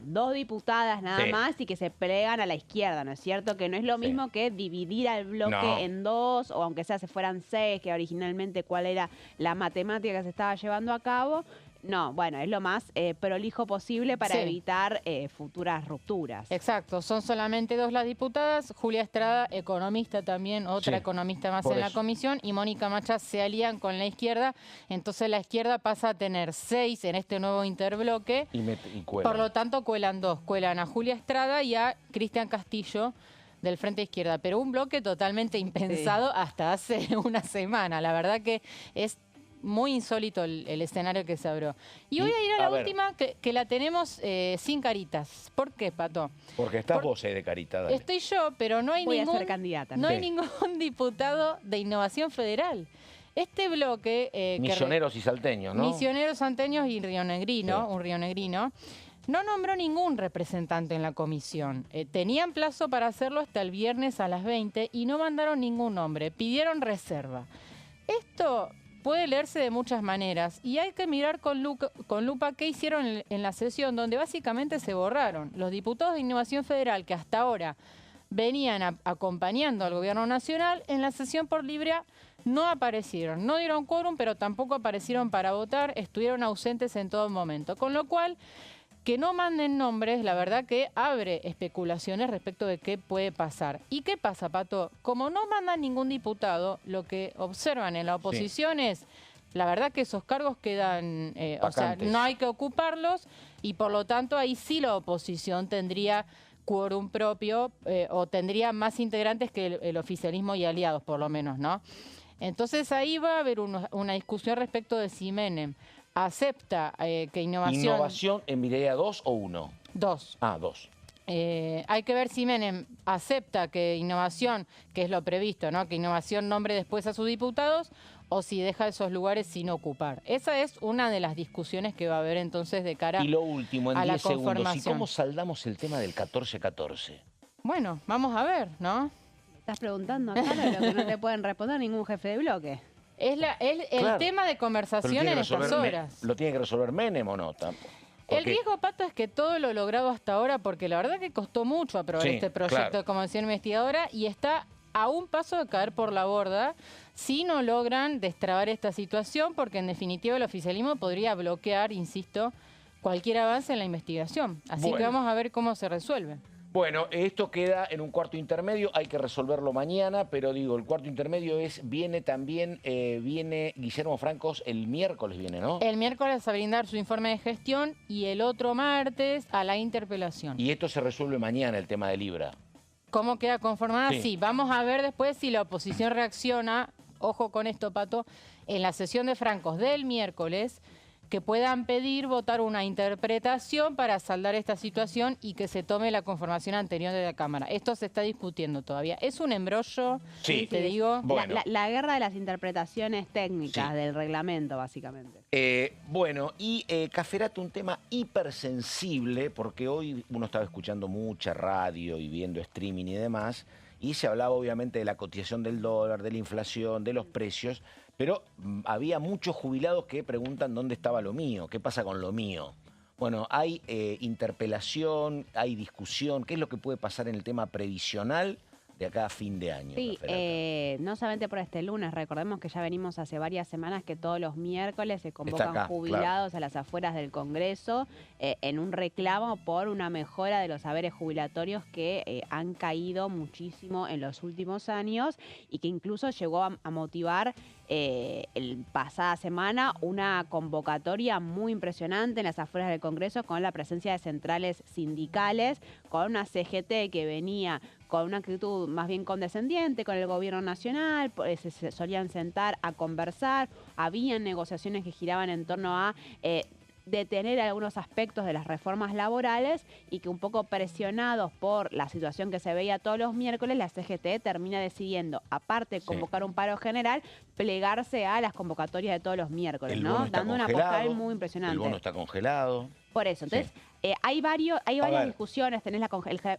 Speaker 3: dos diputadas nada más y que se plegan a la izquierda, ¿no es cierto? Que no es lo mismo que dividir al bloque en 2, o aunque sea se fueran 6, que originalmente cuál era la matemática que se estaba llevando a cabo. No, bueno, es lo más prolijo posible para evitar futuras rupturas.
Speaker 2: Exacto, son solamente 2 las diputadas, Julia Estrada, economista también, otra economista más en la comisión, y Mónica Macha se alían con la izquierda, entonces la izquierda pasa a tener 6 en este nuevo interbloque, y por lo tanto cuelan 2, cuelan a Julia Estrada y a Cristian Castillo del Frente Izquierda, pero un bloque totalmente impensado hasta hace una semana, la verdad que es muy insólito el escenario que se abrió. Y voy a ir a la última, que la tenemos sin caritas. ¿Por qué, Pato?
Speaker 1: Porque estás vos de carita, dale.
Speaker 2: Estoy yo, pero no hay
Speaker 3: voy a ser candidata.
Speaker 2: No hay ningún diputado de Innovación Federal. Este bloque...
Speaker 1: Misioneros y salteños, ¿no?
Speaker 2: Misioneros, salteños y rionegrino, un rionegrino. No nombró ningún representante en la comisión. Tenían plazo para hacerlo hasta el viernes a las 20 y no mandaron ningún nombre. Pidieron reserva. Esto puede leerse de muchas maneras y hay que mirar con lupa qué hicieron en la sesión, donde básicamente se borraron. Los diputados de Innovación Federal, que hasta ahora venían acompañando al gobierno nacional, en la sesión por libre no aparecieron. No dieron quórum, pero tampoco aparecieron para votar, estuvieron ausentes en todo momento. Con lo cual, que no manden nombres, la verdad que abre especulaciones respecto de qué puede pasar. ¿Y qué pasa, Pato? Como no mandan ningún diputado, lo que observan en la oposición es, la verdad que esos cargos quedan, o sea, no hay que ocuparlos y por lo tanto ahí sí la oposición tendría quórum propio o tendría más integrantes que el oficialismo y aliados, por lo menos, ¿no? Entonces ahí va a haber una discusión respecto de si Menem acepta que Innovación...
Speaker 1: ¿Innovación en Mireia 2 o 1?
Speaker 2: 2.
Speaker 1: Ah, 2.
Speaker 2: Hay que ver si Menem acepta que Innovación, que es lo previsto, ¿no? Que Innovación nombre después a sus diputados, o si deja esos lugares sin ocupar. Esa es una de las discusiones que va a haber entonces de cara a la conformación.
Speaker 1: Y lo último, en 10 segundos, ¿y cómo saldamos el tema del 14-14?
Speaker 2: Bueno, vamos a ver, ¿no?
Speaker 3: Estás preguntando acá lo que no te pueden responder ningún jefe de bloque.
Speaker 2: Es el tema de conversación en estas horas.
Speaker 1: ¿Lo tiene que resolver Menem o no?
Speaker 2: El riesgo, Pato, es que todo lo logrado hasta ahora, porque la verdad que costó mucho aprobar este proyecto de Comisión Investigadora y está a un paso de caer por la borda si no logran destrabar esta situación, porque en definitiva el oficialismo podría bloquear, insisto, cualquier avance en la investigación. Así que vamos a ver cómo se resuelve.
Speaker 1: Bueno, esto queda en un cuarto intermedio, hay que resolverlo mañana, pero digo, el cuarto intermedio viene Guillermo Francos el miércoles, ¿no?
Speaker 2: El miércoles a brindar su informe de gestión y el otro martes a la interpelación.
Speaker 1: Y esto se resuelve mañana, el tema de Libra.
Speaker 2: ¿Cómo queda conformada? Sí, vamos a ver después si la oposición reacciona, ojo con esto, Pato, en la sesión de Francos del miércoles, que puedan pedir votar una interpretación para saldar esta situación y que se tome la conformación anterior de la Cámara. Esto se está discutiendo todavía. Es un embrollo,
Speaker 1: Sí.
Speaker 2: te digo.
Speaker 1: Bueno.
Speaker 3: La guerra de las interpretaciones técnicas del reglamento, básicamente.
Speaker 1: Bueno, y Caferato, un tema hipersensible, porque hoy uno estaba escuchando mucha radio y viendo streaming y demás, y se hablaba obviamente de la cotización del dólar, de la inflación, de los precios, pero había muchos jubilados que preguntan dónde estaba lo mío, qué pasa con lo mío. Bueno, hay interpelación, hay discusión, ¿qué es lo que puede pasar en el tema previsional de acá a fin de año?
Speaker 3: Sí, no solamente por este lunes, recordemos que ya venimos hace varias semanas que todos los miércoles se convocan
Speaker 1: acá,
Speaker 3: jubilados a las afueras del Congreso en un reclamo por una mejora de los haberes jubilatorios que han caído muchísimo en los últimos años y que incluso llegó a motivar el pasada semana una convocatoria muy impresionante en las afueras del Congreso con la presencia de centrales sindicales, con una CGT que venía con una actitud más bien condescendiente con el gobierno nacional, se solían sentar a conversar, habían negociaciones que giraban en torno a detener algunos aspectos de las reformas laborales y que un poco presionados por la situación que se veía todos los miércoles, la CGT termina decidiendo, aparte de convocar un paro general, plegarse a las convocatorias de todos los miércoles, ¿no? Dando una postal muy impresionante.
Speaker 1: El bono está congelado.
Speaker 3: Por eso, entonces, hay varias discusiones. Tenés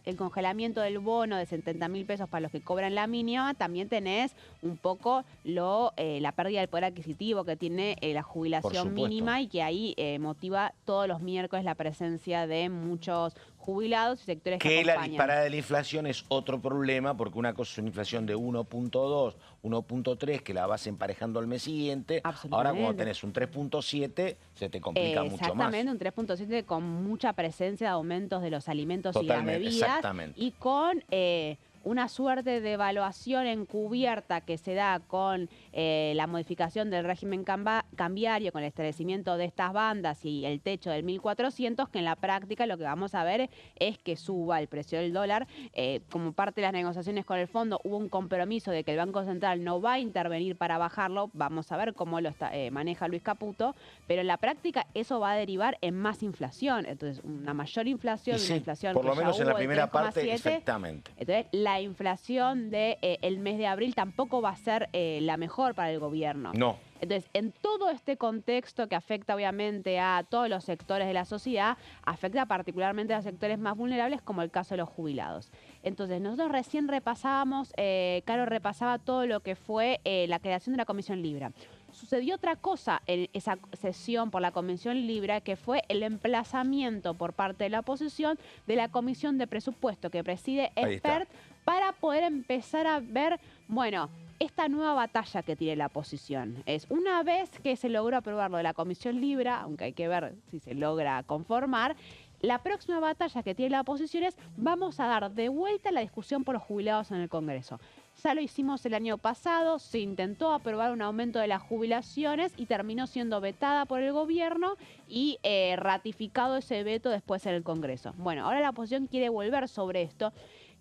Speaker 3: el congelamiento del bono de 70.000 pesos para los que cobran la mínima. También tenés un poco la pérdida del poder adquisitivo que tiene la jubilación mínima y que ahí motiva todos los miércoles la presencia de muchos jubilados y sectores que acompañan.
Speaker 1: La disparada de la inflación es otro problema, porque una cosa es una inflación de 1.2, 1.3, que la vas emparejando al mes siguiente. Ahora cuando tenés un 3.7, se te complica mucho más.
Speaker 3: Exactamente, un 3.7 con mucha presencia de aumentos de los alimentos y las bebidas. Y con una suerte de evaluación encubierta que se da con la modificación del régimen cambiario, con el establecimiento de estas bandas y el techo del 1.400, que en la práctica lo que vamos a ver es que suba el precio del dólar. Como parte de las negociaciones con el fondo hubo un compromiso de que el Banco Central no va a intervenir para bajarlo. Vamos a ver cómo lo maneja Luis Caputo, pero en la práctica eso va a derivar en más inflación. Entonces, una mayor inflación, una inflación
Speaker 1: por lo
Speaker 3: que
Speaker 1: menos
Speaker 3: ya
Speaker 1: en la
Speaker 3: hubo
Speaker 1: primera
Speaker 3: el 3,7.
Speaker 1: parte, exactamente.
Speaker 3: Entonces, la inflación del mes de abril tampoco va a ser la mejor para el gobierno.
Speaker 1: No.
Speaker 3: Entonces, en todo este contexto que afecta obviamente a todos los sectores de la sociedad, afecta particularmente a los sectores más vulnerables, como el caso de los jubilados. Entonces, nosotros recién repasábamos, Caro repasaba todo lo que fue la creación de la Comisión Libra. Sucedió otra cosa en esa sesión por la Comisión Libra, que fue el emplazamiento por parte de la oposición de la Comisión de Presupuesto que preside Expert para poder empezar a ver, bueno, esta nueva batalla que tiene la oposición. Es una vez que se logró aprobar lo de la Comisión Libra, aunque hay que ver si se logra conformar, la próxima batalla que tiene la oposición es vamos a dar de vuelta la discusión por los jubilados en el Congreso. Ya lo hicimos el año pasado, se intentó aprobar un aumento de las jubilaciones y terminó siendo vetada por el gobierno y ratificado ese veto después en el Congreso. Bueno, ahora la oposición quiere volver sobre esto.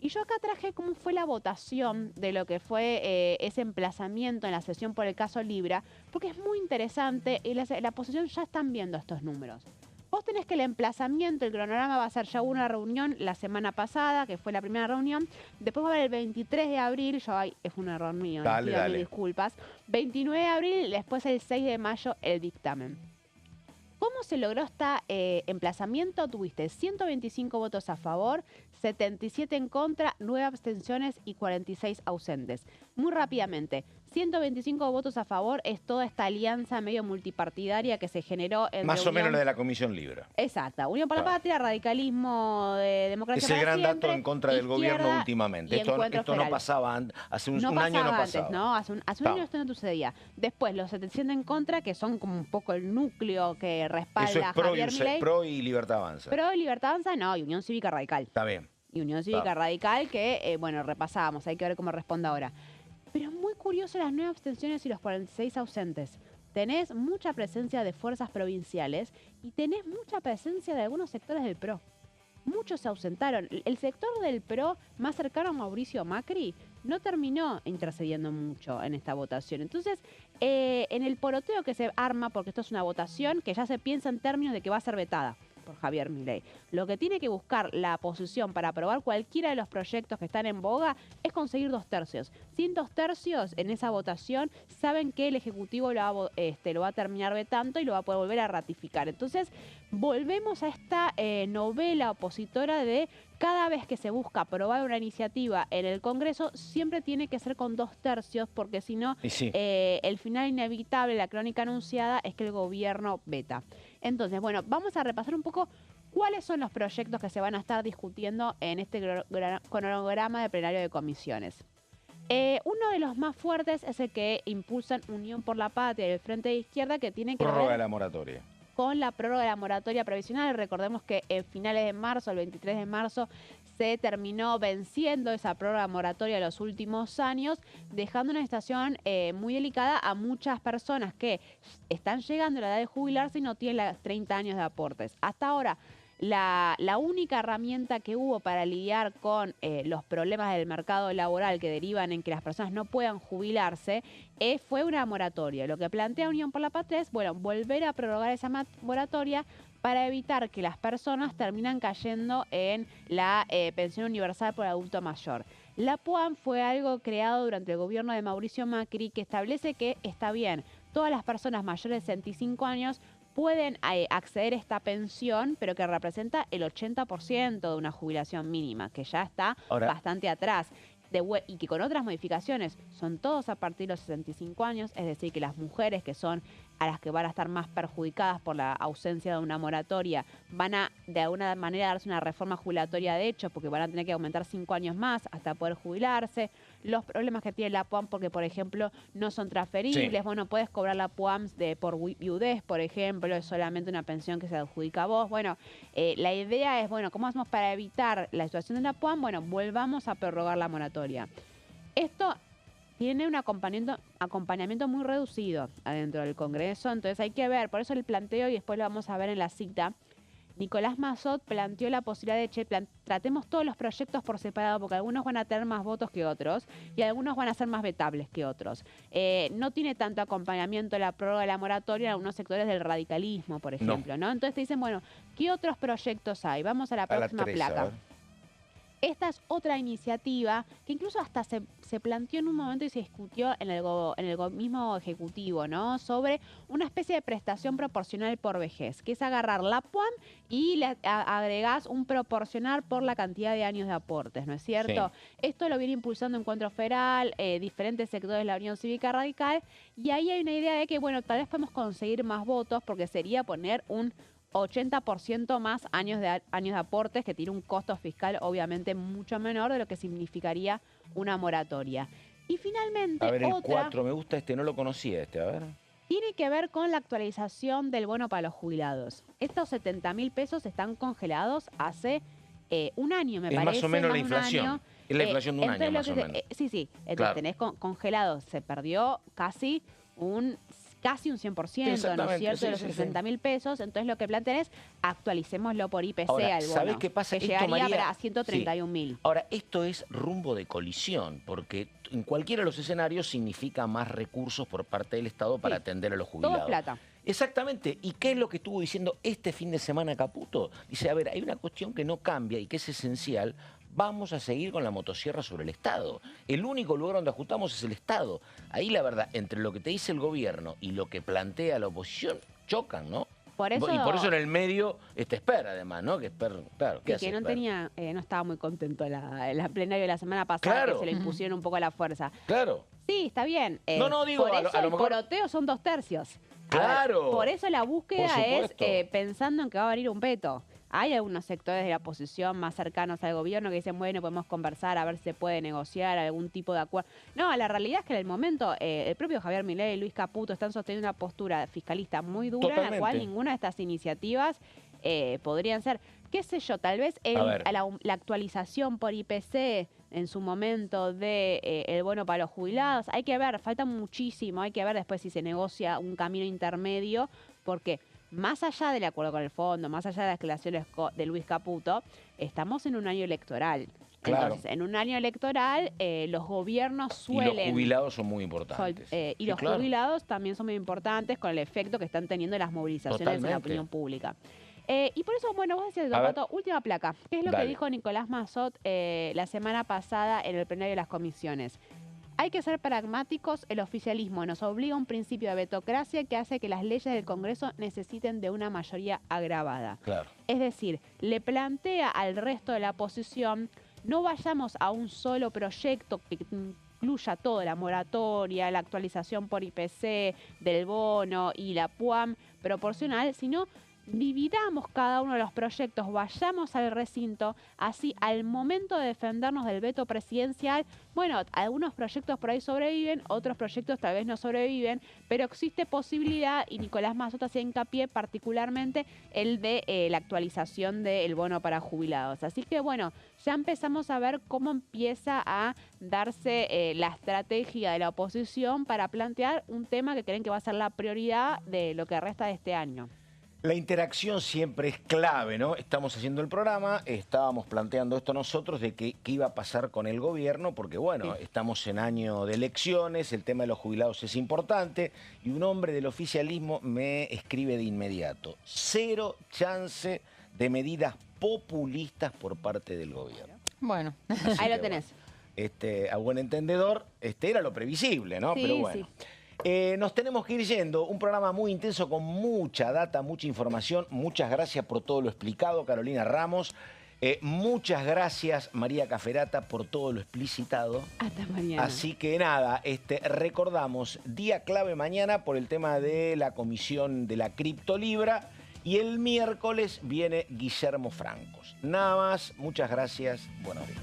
Speaker 3: Y yo acá traje cómo fue la votación de lo que fue ese emplazamiento en la sesión por el caso Libra, porque es muy interesante y la oposición ya están viendo estos números. Vos tenés que el emplazamiento, el cronograma va a ser ya una reunión la semana pasada, que fue la primera reunión. Después va a haber el 23 de abril, es un error mío, pido mil disculpas. 29 de abril, después el 6 de mayo el dictamen. ¿Cómo se logró este emplazamiento? Tuviste 125 votos a favor, 77 en contra, 9 abstenciones y 46 ausentes. Muy rápidamente, 125 votos a favor es toda esta alianza medio multipartidaria que se generó entre
Speaker 1: más o menos la de la Comisión Libra.
Speaker 3: Exacto. Unión por la Patria, Radicalismo de Democracia
Speaker 1: para Siempre. Es el gran dato en contra del
Speaker 3: izquierda,
Speaker 1: gobierno últimamente. Esto no pasaba hace un año, no pasaba.
Speaker 3: Antes, ¿no? Hace un año esto no sucedía. Después, los 700 en contra, que son como un poco el núcleo que respalda a Javier Milei.
Speaker 1: Pro y Libertad Avanza.
Speaker 3: Pro y Libertad Avanza, no, y Unión Cívica Radical.
Speaker 1: Está bien.
Speaker 3: Y Unión Cívica Radical que, bueno, repasábamos. Hay que ver cómo responde ahora. Pero es muy curioso las 9 abstenciones y los 46 ausentes. Tenés mucha presencia de fuerzas provinciales y tenés mucha presencia de algunos sectores del PRO. Muchos se ausentaron. El sector del PRO más cercano a Mauricio Macri no terminó intercediendo mucho en esta votación. Entonces, en el poroteo que se arma, porque esto es una votación que ya se piensa en términos de que va a ser vetada por Javier Milei. Lo que tiene que buscar la oposición para aprobar cualquiera de los proyectos que están en boga es conseguir 2 tercios. Sin 2 tercios en esa votación, saben que el Ejecutivo lo va a terminar vetando y lo va a poder volver a ratificar. Entonces, volvemos a esta novela opositora de cada vez que se busca aprobar una iniciativa en el Congreso, siempre tiene que ser con 2 tercios, porque si no,
Speaker 1: sí.
Speaker 3: El final inevitable, la crónica anunciada, es que el gobierno veta. Entonces, bueno, vamos a repasar un poco cuáles son los proyectos que se van a estar discutiendo en este cronograma de plenario de comisiones. Uno de los más fuertes es el que impulsan Unión por la Patria y el Frente de Izquierda, que tiene que
Speaker 1: Prórroga
Speaker 3: ver
Speaker 1: de la moratoria.
Speaker 3: con la prórroga de la moratoria provisional. Recordemos que en finales de marzo, el 23 de marzo, se terminó venciendo esa prórroga moratoria de los últimos años, dejando una situación muy delicada a muchas personas que están llegando a la edad de jubilarse y no tienen los 30 años de aportes. Hasta ahora, la única herramienta que hubo para lidiar con los problemas del mercado laboral que derivan en que las personas no puedan jubilarse fue una moratoria. Lo que plantea Unión por la Patria es, bueno, volver a prorrogar esa moratoria para evitar que las personas terminan cayendo en la pensión universal por adulto mayor. La PUAM fue algo creado durante el gobierno de Mauricio Macri, que establece que está bien, todas las personas mayores de 65 años pueden acceder a esta pensión, pero que representa el 80% de una jubilación mínima, que ya está bastante atrás. Y que con otras modificaciones son todos a partir de los 65 años, es decir, que las mujeres que son a las que van a estar más perjudicadas por la ausencia de una moratoria, van a de alguna manera darse una reforma jubilatoria de hecho, porque van a tener que aumentar 5 años más hasta poder jubilarse. Los problemas que tiene la PUAM, porque por ejemplo no son transferibles, sí. Bueno, puedes cobrar la PUAM por viudez, por ejemplo, es solamente una pensión que se adjudica a vos. Bueno, la idea es, bueno, ¿cómo hacemos para evitar la situación de la PUAM? Bueno, volvamos a prorrogar la moratoria. Esto tiene un acompañamiento muy reducido adentro del Congreso, entonces hay que ver, por eso el planteo, y después lo vamos a ver en la cita, Nicolás Mazzot planteó la posibilidad de, tratemos todos los proyectos por separado, porque algunos van a tener más votos que otros y algunos van a ser más vetables que otros. No tiene tanto acompañamiento la prórroga de la moratoria en algunos sectores del radicalismo, por ejemplo, ¿no? Entonces te dicen, bueno, ¿qué otros proyectos hay? Vamos a la próxima placa. Esta es otra iniciativa que incluso hasta se planteó en un momento y se discutió en el mismo Ejecutivo, ¿no? Sobre una especie de prestación proporcional por vejez, que es agarrar la PUAM y le agregás un proporcional por la cantidad de años de aportes, ¿no es cierto? Sí. Esto lo viene impulsando Encuentro Federal, diferentes sectores de la Unión Cívica Radical, y ahí hay una idea de que, bueno, tal vez podemos conseguir más votos porque sería poner un 80% más años de aportes, que tiene un costo fiscal obviamente mucho menor de lo que significaría una moratoria. Y finalmente,
Speaker 1: a ver, el 4, me gusta no lo conocía a ver.
Speaker 3: Tiene que ver con la actualización del bono para los jubilados. Estos 70.000 pesos están congelados hace un año, me parece.
Speaker 1: Es más o menos la inflación. Es la inflación de un año, más o menos.
Speaker 3: Sí. Entonces claro, tenés congelados, se perdió casi un 100%, ¿no es cierto?, de los 60.000 pesos. Entonces lo que plantean es actualicémoslo por IPC
Speaker 1: ahora,
Speaker 3: al bono.
Speaker 1: ¿sabés qué pasa?
Speaker 3: Que llegaría a 131.000.
Speaker 1: Sí. Ahora, esto es rumbo de colisión, porque en cualquiera de los escenarios significa más recursos por parte del Estado para atender a los jubilados.
Speaker 3: Todo es plata.
Speaker 1: Exactamente. ¿Y qué es lo que estuvo diciendo este fin de semana Caputo? Dice, a ver, hay una cuestión que no cambia y que es esencial. Vamos a seguir con la motosierra sobre el Estado. El único lugar donde ajustamos es el Estado. Ahí la verdad, entre lo que te dice el gobierno y lo que plantea la oposición, chocan, ¿no?
Speaker 3: Por eso,
Speaker 1: y por eso en el medio está Esper, además, ¿no? Que Esper, claro, ¿qué hace
Speaker 3: que no
Speaker 1: Esper?
Speaker 3: no estaba muy contento la plenaria de la semana pasada, claro, que se le impusieron un poco a la fuerza.
Speaker 1: Claro.
Speaker 3: Sí, está bien.
Speaker 1: Digo,
Speaker 3: por eso
Speaker 1: a lo
Speaker 3: el
Speaker 1: mejor...
Speaker 3: poroteo son 2 tercios.
Speaker 1: Claro.
Speaker 3: Ver, por eso la búsqueda es pensando en que va a venir un veto. Hay algunos sectores de la oposición más cercanos al gobierno que dicen, bueno, podemos conversar, a ver si se puede negociar algún tipo de acuerdo. No, la realidad es que en el momento el propio Javier Milei y Luis Caputo están sosteniendo una postura fiscalista muy dura. Totalmente. En la cual ninguna de estas iniciativas podrían ser, qué sé yo, tal vez la actualización por IPC en su momento de el bono para los jubilados. Hay que ver, falta muchísimo, hay que ver después si se negocia un camino intermedio, porque más allá del acuerdo con el fondo, más allá de las declaraciones de Luis Caputo, estamos en un año electoral.
Speaker 1: Claro.
Speaker 3: Entonces, en un año electoral, los gobiernos suelen...
Speaker 1: Y los jubilados son muy importantes.
Speaker 3: Y los jubilados también son muy importantes con el efecto que están teniendo las movilizaciones en la opinión pública. Y por eso, bueno, vos decías, Pato, última placa. ¿Qué es lo que dijo Nicolás Massot la semana pasada en el plenario de las comisiones? Hay que ser pragmáticos, el oficialismo nos obliga a un principio de vetocracia que hace que las leyes del Congreso necesiten de una mayoría agravada.
Speaker 1: Claro.
Speaker 3: Es decir, le plantea al resto de la oposición, no vayamos a un solo proyecto que incluya todo, la moratoria, la actualización por IPC del bono y la PUAM proporcional, sino dividamos cada uno de los proyectos, vayamos al recinto, así al momento de defendernos del veto presidencial, bueno, algunos proyectos por ahí sobreviven, otros proyectos tal vez no sobreviven, pero existe posibilidad, y Nicolás Massot hacía hincapié particularmente el de la actualización del bono para jubilados. Así que bueno, ya empezamos a ver cómo empieza a darse la estrategia de la oposición para plantear un tema que creen que va a ser la prioridad de lo que resta de este año.
Speaker 1: La interacción siempre es clave, ¿no? Estamos haciendo el programa, estábamos planteando esto nosotros de qué iba a pasar con el gobierno, porque bueno, estamos en año de elecciones, el tema de los jubilados es importante, y un hombre del oficialismo me escribe de inmediato: cero chance de medidas populistas por parte del gobierno.
Speaker 2: Bueno,
Speaker 3: ahí lo tenés.
Speaker 1: A buen entendedor, era lo previsible, ¿no?
Speaker 3: Sí,
Speaker 1: pero bueno.
Speaker 3: Sí.
Speaker 1: Nos tenemos que ir yendo. Un programa muy intenso con mucha data, mucha información. Muchas gracias por todo lo explicado, Carolina Ramos. Muchas gracias, María Caferata, por todo lo explicitado.
Speaker 3: Hasta mañana.
Speaker 1: Así que nada, recordamos, día clave mañana por el tema de la comisión de la criptolibra. Y el miércoles viene Guillermo Francos. Nada más, muchas gracias. Buenos días.